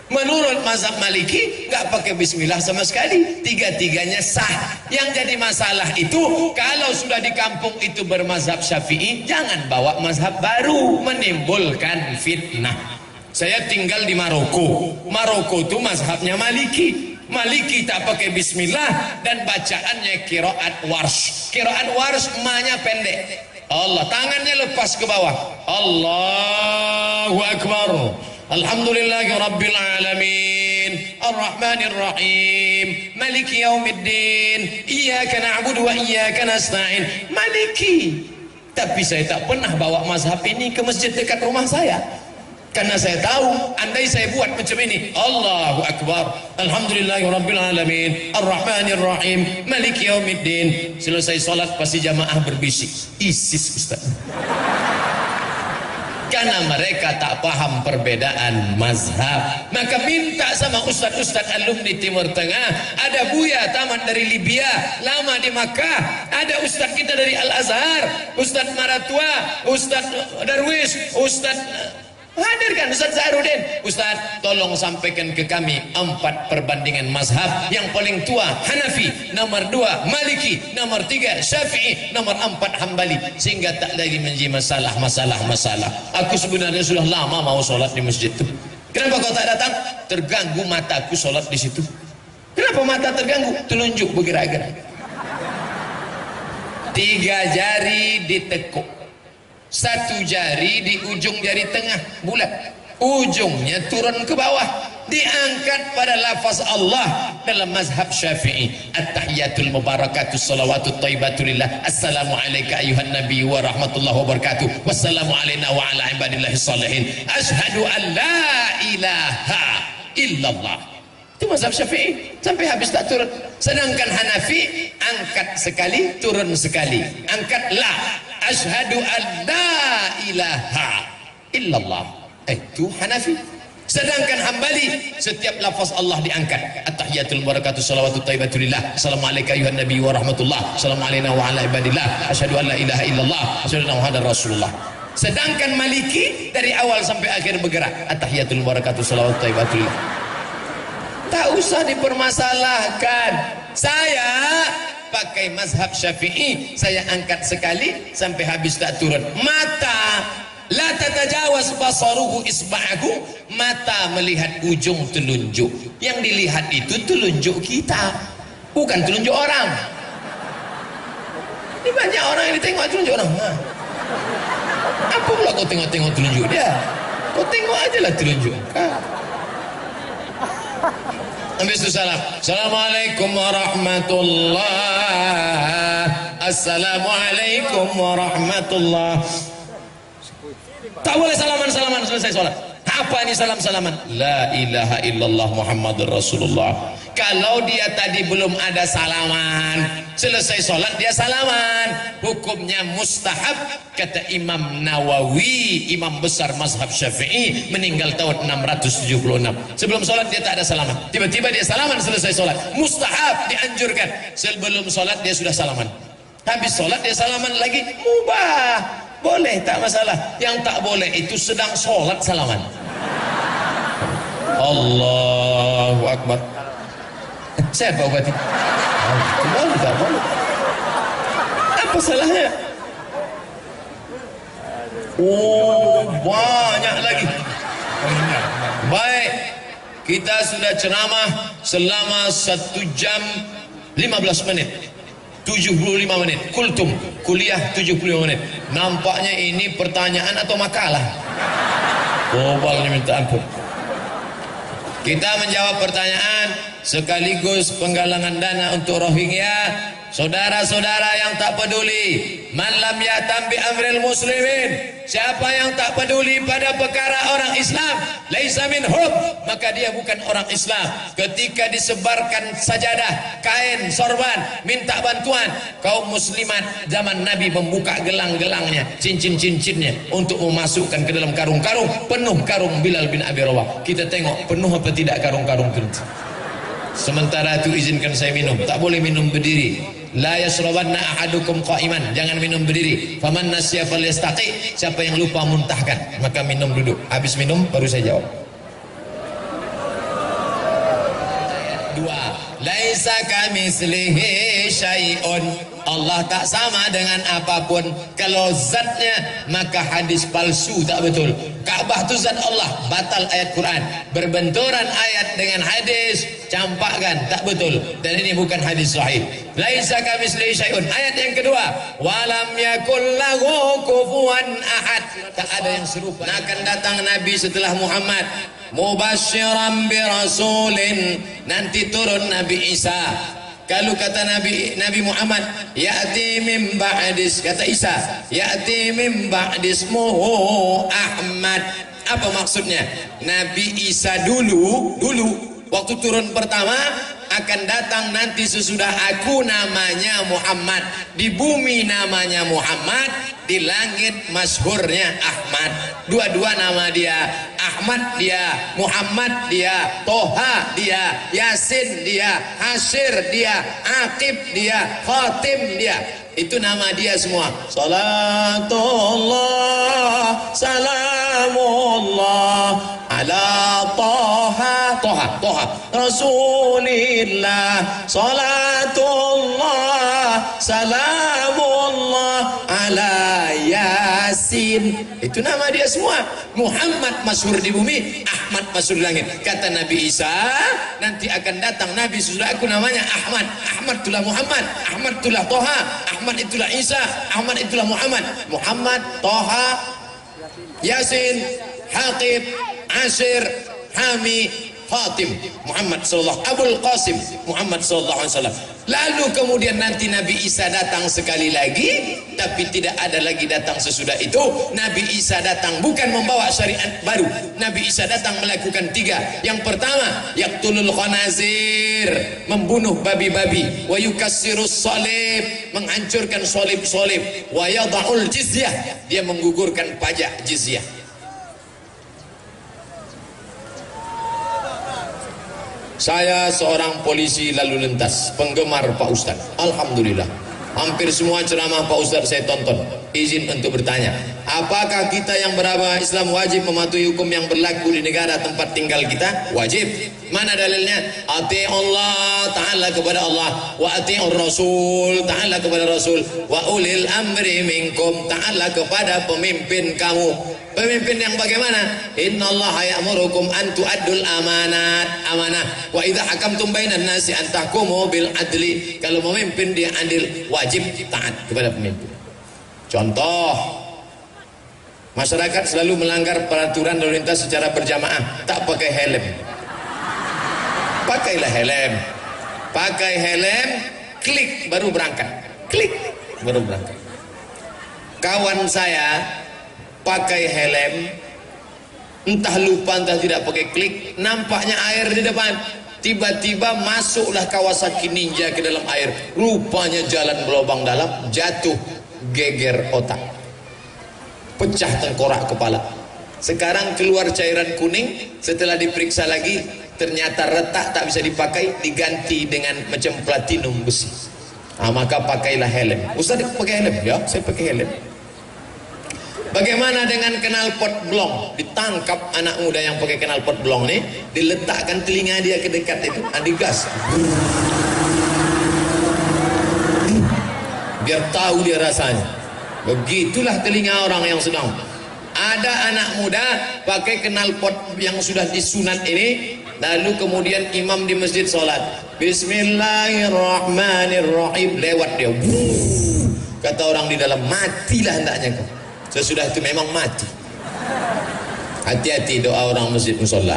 [SPEAKER 2] Menurut mazhab Maliki nggak pakai bismillah sama sekali. 3-tiganya sah. Yang jadi masalah itu kalau sudah di kampung itu bermazhab Syafi'i, jangan bawa mazhab baru, menimbulkan fitnah. Saya tinggal di Maroko. Maroko itu mazhabnya Maliki. Maliki tak pakai bismillah dan bacaannya qiraat warsh. Qiraat warsh ma-nya pendek. Allah, tangannya lepas ke bawah. Allahu Akbar. Alhamdulillahi Rabbil Alamin Ar-Rahmanir-Rahim Maliki Yaumiddin Iyyaka na'budu wa iyyaka nasta'in. Maliki. Tapi saya tak pernah bawa mazhab ini ke masjid dekat rumah saya, karena saya tahu andai saya buat macam ini, Allahu Akbar, Alhamdulillahi Rabbil Alamin Ar-Rahmanir-Rahim Maliki Yaumiddin, selesai sholat pasti jamaah berbisik, ISIS Ustaz. Karena mereka tak paham perbedaan mazhab. Maka minta sama ustaz-ustaz alumni Timur Tengah. Ada Buya tamat dari Libya, lama di Makkah. Ada ustaz kita dari Al-Azhar, Ustaz Maratua, Ustaz Darwis, Ustaz hadirkan Ustaz Zahrudin. Ustaz tolong sampaikan ke kami 4 perbandingan mazhab. Yang paling tua Hanafi, nomor 2 Maliki, nomor 3 Syafi'i, nomor 4 Hambali, sehingga tak lagi menjadi masalah. Aku sebenarnya sudah lama mau sholat di masjid itu. Kenapa kau tak datang? Terganggu mataku sholat di situ. Kenapa mata terganggu? Telunjuk bergerak-gerak. 3 jari ditekuk, 1 jari di ujung jari tengah bulat, ujungnya turun ke bawah, diangkat pada lafaz Allah dalam mazhab Syafi'i. At-tahiyatul mubarakatus salawatut thayyibatulillah, assalamu alayka ayuhan nabi wa rahmatullahi wa barakatuh, wassalamu alayna wa ala ibadillahis salihin, asyhadu an la ilaha illallah. Itu mazhab Syafi'i, sampai habis tak turun. Sedangkan Hanafi angkat sekali, turun sekali, angkat la, asyhadu an la ilaha illallah. Itu Hanafi. Sedangkan Hambali setiap lafaz Allah diangkat. At-tahiyatul barakatuh salawatut thayyibatulillah, assalamu alayka ayuhan nabi wa rahmatullah, assalamu alayna wa ala ibadillah, asyhadu an la ilaha illallah, asyhadu anna muhammadar rasulullah. Sedangkan Maliki dari awal sampai akhir bergerak. At-tahiyatul barakatuh salawatut thayyibatulillah. Tak usah dipermasalahkan. Saya pakai mazhab Syafi'i, saya angkat sekali sampai habis tak turun. Mata la tatajawaz basaruhu isba'ahu, mata melihat ujung telunjuk. Yang dilihat itu telunjuk kita, bukan telunjuk orang. Ini banyak orang yang ditengok telunjuk orang. Apa pula kau tengok-tengok telunjuk dia? Kau tengok aja lah telunjuk. Habis itu salam. Assalamualaikum warahmatullah. Assalamualaikum warahmatullah. Tak boleh salaman-salaman selesai sholat. Apa ini salam-salaman? La ilaha illallah Muhammadur Rasulullah. Kalau dia tadi belum ada salaman, selesai sholat dia salaman, hukumnya mustahab kata Imam Nawawi, imam besar mazhab Syafi'i, meninggal tahun 676. Sebelum sholat dia tak ada salaman, tiba-tiba dia salaman selesai sholat, mustahab, dianjurkan. Sebelum sholat dia sudah salaman, habis sholat dia salaman lagi, mubah, boleh, tak masalah. Yang tak boleh itu sedang sholat salaman. Allahu Akbar. Saya Pak Bupati. Boleh tak boleh? Apa salahnya? Oh, banyak lagi. Baik, kita sudah ceramah selama 1 jam 15 menit, 75 menit. Kultum, kuliah 75 menit. Nampaknya ini pertanyaan atau makalah. Gobalnya minta ampun. Kita menjawab pertanyaan sekaligus penggalangan dana untuk Rohingya. Saudara-saudara yang tak peduli, man lam yatam bi amril muslimin, siapa yang tak peduli pada perkara orang Islam, laisa minhum, maka dia bukan orang Islam. Ketika disebarkan sajadah, kain, sorban, minta bantuan, kaum muslimat zaman Nabi membuka gelang-gelangnya, cincin-cincinnya untuk memasukkan ke dalam karung-karung. Penuh karung Bilal bin Abi Rawah. Kita tengok penuh apa tidak karung-karung itu. Sementara itu izinkan saya minum, tak boleh minum berdiri. La yasrabanna ahadukum qa'iman, jangan minum berdiri. Faman nasiya falyastaqi, siapa yang lupa muntahkan maka minum duduk. Habis minum baru saya jawab. 2. Laisa kamitslihi syai'un, Allah tak sama dengan apapun. Kalau zatnya maka hadis palsu, tak betul. Ka'bah itu zat Allah, batal ayat Quran. Berbenturan ayat dengan hadis, campakkan, tak betul. Dan ini bukan hadis sahih. Laisa kamitslihi syai'un. Ayat yang kedua, walam yakul lahu kufuwan ahad, tak ada yang serupa. Akan datang Nabi setelah Muhammad, mubasyiran bi rasulin, nanti turun Nabi Isa. Kalau kata Nabi Muhammad, ya'ti min ba'dis, kata Isa, ya'ti min ba'dismuhu Ahmad. Apa maksudnya? Nabi Isa dulu waktu turun pertama, akan datang nanti sesudah aku, namanya Muhammad. Di bumi namanya Muhammad, di langit masyhurnya Ahmad. Dua-dua nama dia, Ahmad dia, Muhammad dia, Toha dia, Yasin dia, Hasyir dia, Aqib dia, Khatim dia. Itu nama dia semua. Salatullah, salamullah ala Toha, Toha Rasulillah. Salatullah, salamullah ala Yasin. Itu nama dia semua. Muhammad masyhur di bumi, Ahmad masyhur di langit. Kata Nabi Isa, nanti akan datang Nabi sesudah aku, namanya Ahmad. Ahmad itulah Muhammad, Ahmad itulah Toha, Ahmad itulah Isa, Ahmad itulah Muhammad. Muhammad, Toha, Yasin, Haqib, Asyir, Hami, Khatim, Muhammad sallallahu Abul Qasim, Muhammad sallallahu alaihi wasallam. Lalu kemudian nanti Nabi Isa datang sekali lagi, tapi tidak ada lagi datang sesudah itu. Nabi Isa datang bukan membawa syariat baru. Nabi Isa datang melakukan 3. Yang pertama, yaqtulul khanazir, membunuh babi-babi, wa yukassirus salib, menghancurkan salib-salib, wa yadha'ul jizyah, dia menggugurkan pajak jizyah. Saya seorang polisi lalu lintas, penggemar Pak Ustadz. Alhamdulillah, hampir semua ceramah Pak Ustadz saya tonton. Izin untuk bertanya, apakah kita yang beragama Islam wajib mematuhi hukum yang berlaku di negara tempat tinggal kita? Wajib. Mana dalilnya? Ati Allah, ta'ala kepada Allah, wa ati'ur Rasul, ta'ala kepada Rasul, wa ulil amri minkum, ta'ala kepada pemimpin kamu. Pemimpin yang bagaimana? Innallaha ya'murukum an tu'addul amanah. Wa idza hakamtum bainan nasi an tahkumu bil adli. Kalau memimpin dia adil, wajib taat kepada pemimpin. Contoh, masyarakat selalu melanggar peraturan lalu lintas secara berjamaah, tak pakai helm. Pakailah helm. Pakai helm, klik baru berangkat. Klik baru berangkat. Kawan saya pakai helm, entah lupa entah tidak pakai klik, nampaknya air di depan. Tiba-tiba masuklah Kawasaki Ninja ke dalam air. Rupanya jalan berlubang dalam, jatuh, geger otak, pecah tengkorak kepala. Sekarang keluar cairan kuning. Setelah diperiksa lagi, ternyata retak, tak bisa dipakai, diganti dengan macam platinum besi. Maka pakailah helm. Ustaz pakai helm? Ya, saya pakai helm. Bagaimana dengan knalpot blong? Ditangkap anak muda yang pakai knalpot blong nih, diletakkan telinga dia ke dekat itu, digas. Biar tahu dia rasanya. Begitulah telinga orang yang sedang. Ada anak muda pakai knalpot yang sudah disunat ini, lalu kemudian imam di masjid sholat, Bismillahirrahmanirrahim, lewat dia. Kata orang di dalam, matilah hendaknya kau. Sesudah itu memang mati. Hati-hati doa orang masjid musola.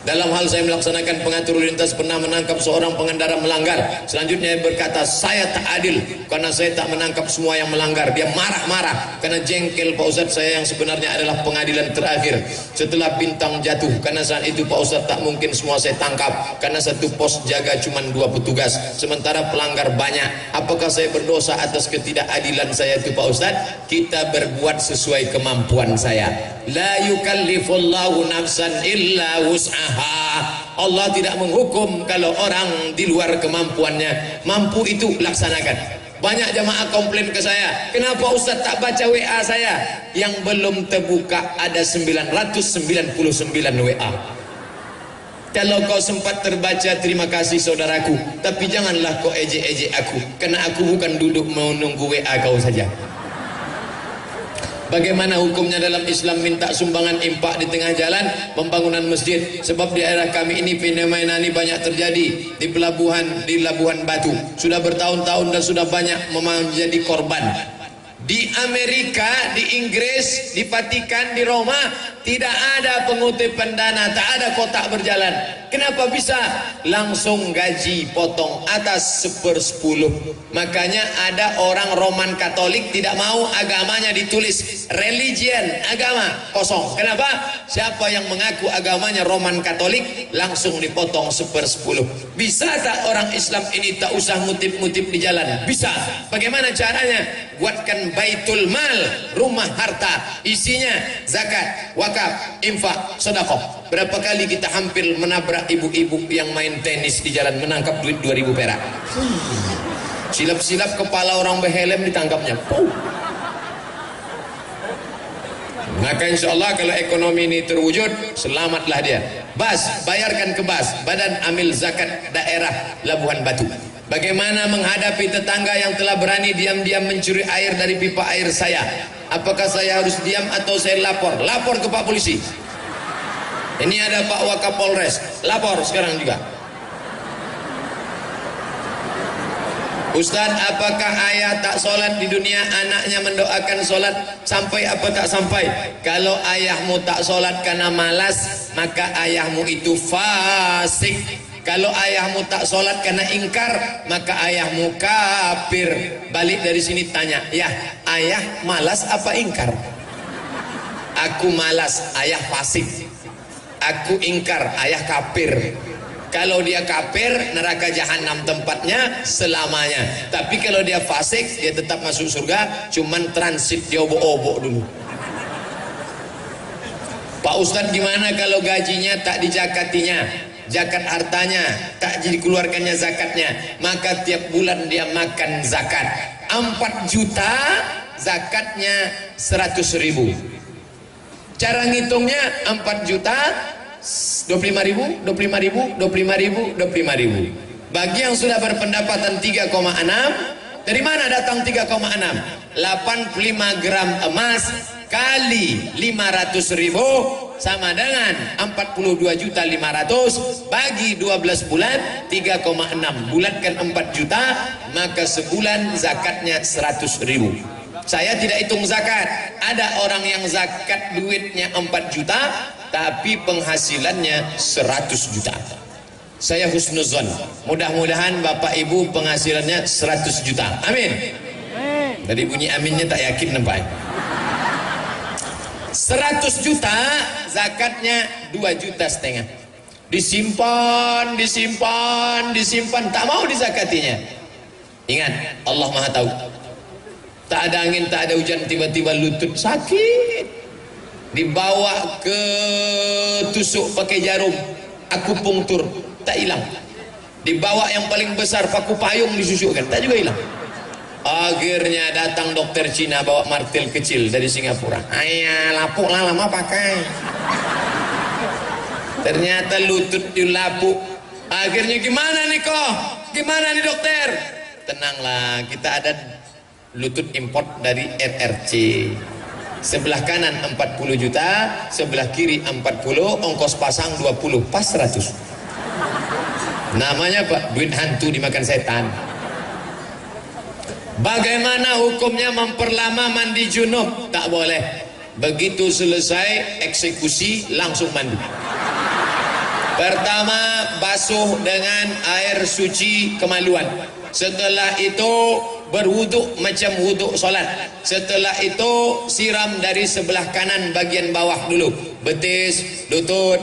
[SPEAKER 2] Dalam hal saya melaksanakan pengatur lalu lintas pernah menangkap seorang pengendara melanggar. Selanjutnya dia berkata, saya tak adil karena saya tak menangkap semua yang melanggar. Dia marah-marah karena jengkel, Pak Ustadz, saya yang sebenarnya adalah pengadilan terakhir setelah bintang jatuh. Karena saat itu Pak Ustadz tak mungkin semua saya tangkap karena satu pos jaga cuma 2 petugas, sementara pelanggar banyak. Apakah saya berdosa atas ketidakadilan saya itu, Pak Ustadz? Kita berbuat sesuai kemampuan saya. La yukallifullahu nafsan illa wus'aha. Allah tidak menghukum kalau orang di luar kemampuannya. Mampu itu laksanakan. Banyak jamaah komplain ke saya, kenapa Ustaz tak baca WA saya? Yang belum terbuka ada 999 WA. Kalau kau sempat terbaca, terima kasih saudaraku, tapi janganlah kau ejek-ejek aku, karena aku bukan duduk menunggu WA kau saja. Bagaimana hukumnya dalam Islam minta sumbangan impak di tengah jalan pembangunan masjid? Sebab di daerah kami ini fenomena ini banyak terjadi di Labuhan Batu. Sudah bertahun-tahun dan sudah banyak menjadi korban. Di Amerika, di Inggris, di Vatikan, di Roma tidak ada pengutipan dana, tak ada kotak berjalan. Kenapa bisa? Langsung gaji potong atas 1/10. Makanya ada orang Roman Katolik tidak mau agamanya ditulis religion, agama, kosong. Kenapa? Siapa yang mengaku agamanya Roman Katolik langsung dipotong 1/10. Bisa tak orang Islam ini tak usah ngutip-ngutip di jalan? Bisa. Bagaimana caranya? Buatkan baitul mal, rumah harta, isinya zakat, wakaf, infak, sedekah. Berapa kali kita hampir menabrak ibu-ibu yang main tenis di jalan, menangkap duit 2000 perak. Silap-silap kepala orang berhelm ditangkapnya. Maka insya Allah kalau ekonomi ini terwujud, selamatlah dia. BAS, bayarkan ke BAS, Badan Amil Zakat Daerah Labuhan Batu. Bagaimana menghadapi tetangga yang telah berani diam-diam mencuri air dari pipa air saya? Apakah saya harus diam atau saya lapor? Lapor ke Pak Polisi. Ini ada Pak Wakapolres, lapor sekarang juga. Ustaz, apakah ayah tak sholat di dunia, anaknya mendoakan sholat, sampai apa tak sampai? Kalau ayahmu tak sholat karena malas, maka ayahmu itu fasik. Kalau ayahmu tak sholat karena ingkar, maka ayahmu kafir. Balik dari sini tanya, ya ayah malas apa ingkar? Aku malas, ayah fasik. Aku ingkar, ayah kafir. Kalau dia kafir, neraka jahanam tempatnya selamanya. Tapi kalau dia fasik, dia tetap masuk surga, cuman transit di obok-obok dulu. Pak Ustadz, gimana kalau gajinya tak dijakatinya? Zakat hartanya tak dikeluarkannya zakatnya, maka tiap bulan dia makan zakat 4 juta, zakatnya 100.000. Cara ngitungnya 4 juta 25.000, 25.000, 25.000, 25.000. Bagi yang sudah berpendapatan 3,6, dari mana datang 3,6? 85 gram emas kali 500.000 sama dengan 42.500.000 bagi 12 bulan 3,6. Bulatkan 4 juta, maka sebulan zakatnya 100.000. Saya tidak hitung zakat. Ada orang yang zakat duitnya 4 juta tapi penghasilannya 100 juta. Saya husnuzon, mudah-mudahan Bapak Ibu penghasilannya 100 juta. Amin. Dari bunyi aminnya tak yakin nampaknya. 100 juta zakatnya 2,5 juta. disimpan, tak mau dizakatinya. Ingat, Allah Maha tahu. Tak ada angin, tak ada hujan, tiba-tiba lutut sakit, dibawa ke tusuk pakai jarum akupunktur, tak hilang. Dibawa yang paling besar paku payung disusukkan, tak juga hilang. Akhirnya datang dokter Cina bawa martil kecil dari Singapura. Ayah, lapuk lah lama pakai. Ternyata lutut dilapuk. Akhirnya gimana nih kok? Gimana nih dokter? Tenanglah, kita ada lutut import dari RRC. Sebelah kanan 40 juta, sebelah kiri 40, ongkos pasang 20, pas 100. Namanya Pak, duit hantu dimakan setan. Bagaimana hukumnya memperlama mandi junub? Tak boleh. Begitu selesai eksekusi langsung mandi. Pertama, basuh dengan air suci kemaluan. Setelah itu berwuduk macam wuduk solat. Setelah itu siram dari sebelah kanan bagian bawah dulu, betis, lutut,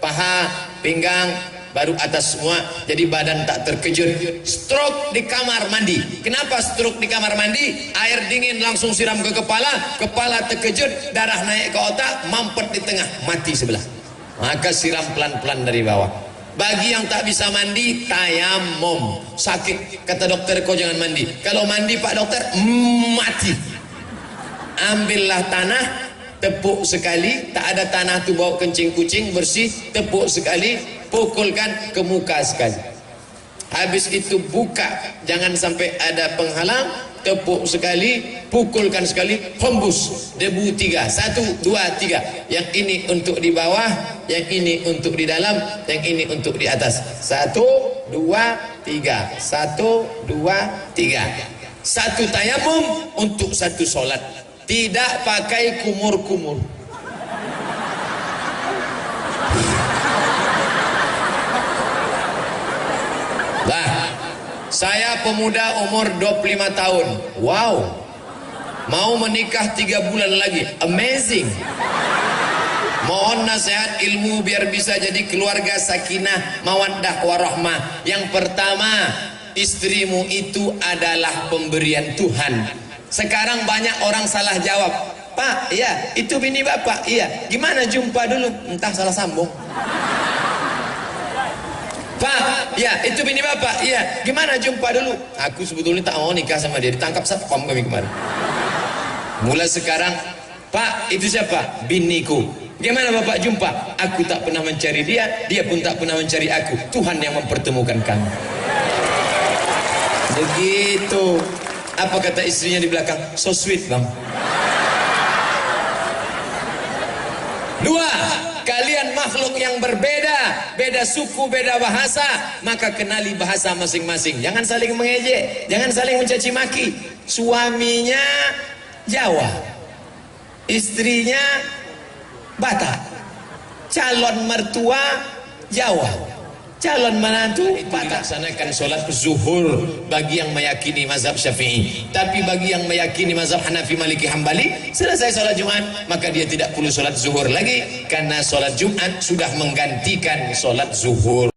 [SPEAKER 2] paha, pinggang, baru atas semua. Jadi badan tak terkejut. Stroke di kamar mandi. Kenapa stroke di kamar mandi? Air dingin langsung siram ke kepala, kepala terkejut, darah naik ke otak, mampet di tengah, mati sebelah. Maka siram pelan-pelan dari bawah. Bagi yang tak bisa mandi, tayamum. Sakit, kata dokter, kau jangan mandi. Kalau mandi Pak Dokter, mati. Ambillah tanah, tepuk sekali. Tak ada tanah tu bawa kencing kucing, bersih. Tepuk sekali, pukulkan ke muka sekali. Habis itu buka, jangan sampai ada penghalang. Tepuk sekali, pukulkan sekali, hembus debu 3, 1, 2, 3. Yang ini untuk di bawah, yang ini untuk di dalam, yang ini untuk di atas. 1, 2, 3, 1, 2, 3. Satu tayamum untuk satu solat. Tidak pakai kumur-kumur. Saya pemuda umur 25 tahun. Wow. Mau menikah 3 bulan lagi. Amazing. Mohon nasihat ilmu biar bisa jadi keluarga sakinah, mawaddah warahmah. Yang pertama, istrimu itu adalah pemberian Tuhan. Sekarang banyak orang salah jawab. Pak, iya, itu bini bapak. Iya. Gimana jumpa dulu? Entah salah sambung. Pak, ya itu bini bapak, iya. Gimana jumpa dulu? Aku sebetulnya tak mau nikah sama dia, ditangkap satpam kami kemarin. Mulai sekarang, Pak, itu siapa? Biniku. Gimana bapak jumpa? Aku tak pernah mencari dia, dia pun tak pernah mencari aku. Tuhan yang mempertemukan kami. Begitu. Apa kata istrinya di belakang? So sweet bang. 2. Kalian makhluk yang berbeda, beda suku, beda bahasa, maka kenali bahasa masing-masing. Jangan saling mengejek, jangan saling mencaci maki. Suaminya Jawa, istrinya Batak, calon mertua Jawa, calon menantu Batak. Laksanakan sholat zuhur bagi yang meyakini mazhab Syafi'i. Tapi bagi yang meyakini mazhab Hanafi, Maliki, Hambali, selesai sholat Jumat, maka dia tidak perlu sholat zuhur lagi, karena sholat Jumat sudah menggantikan sholat zuhur.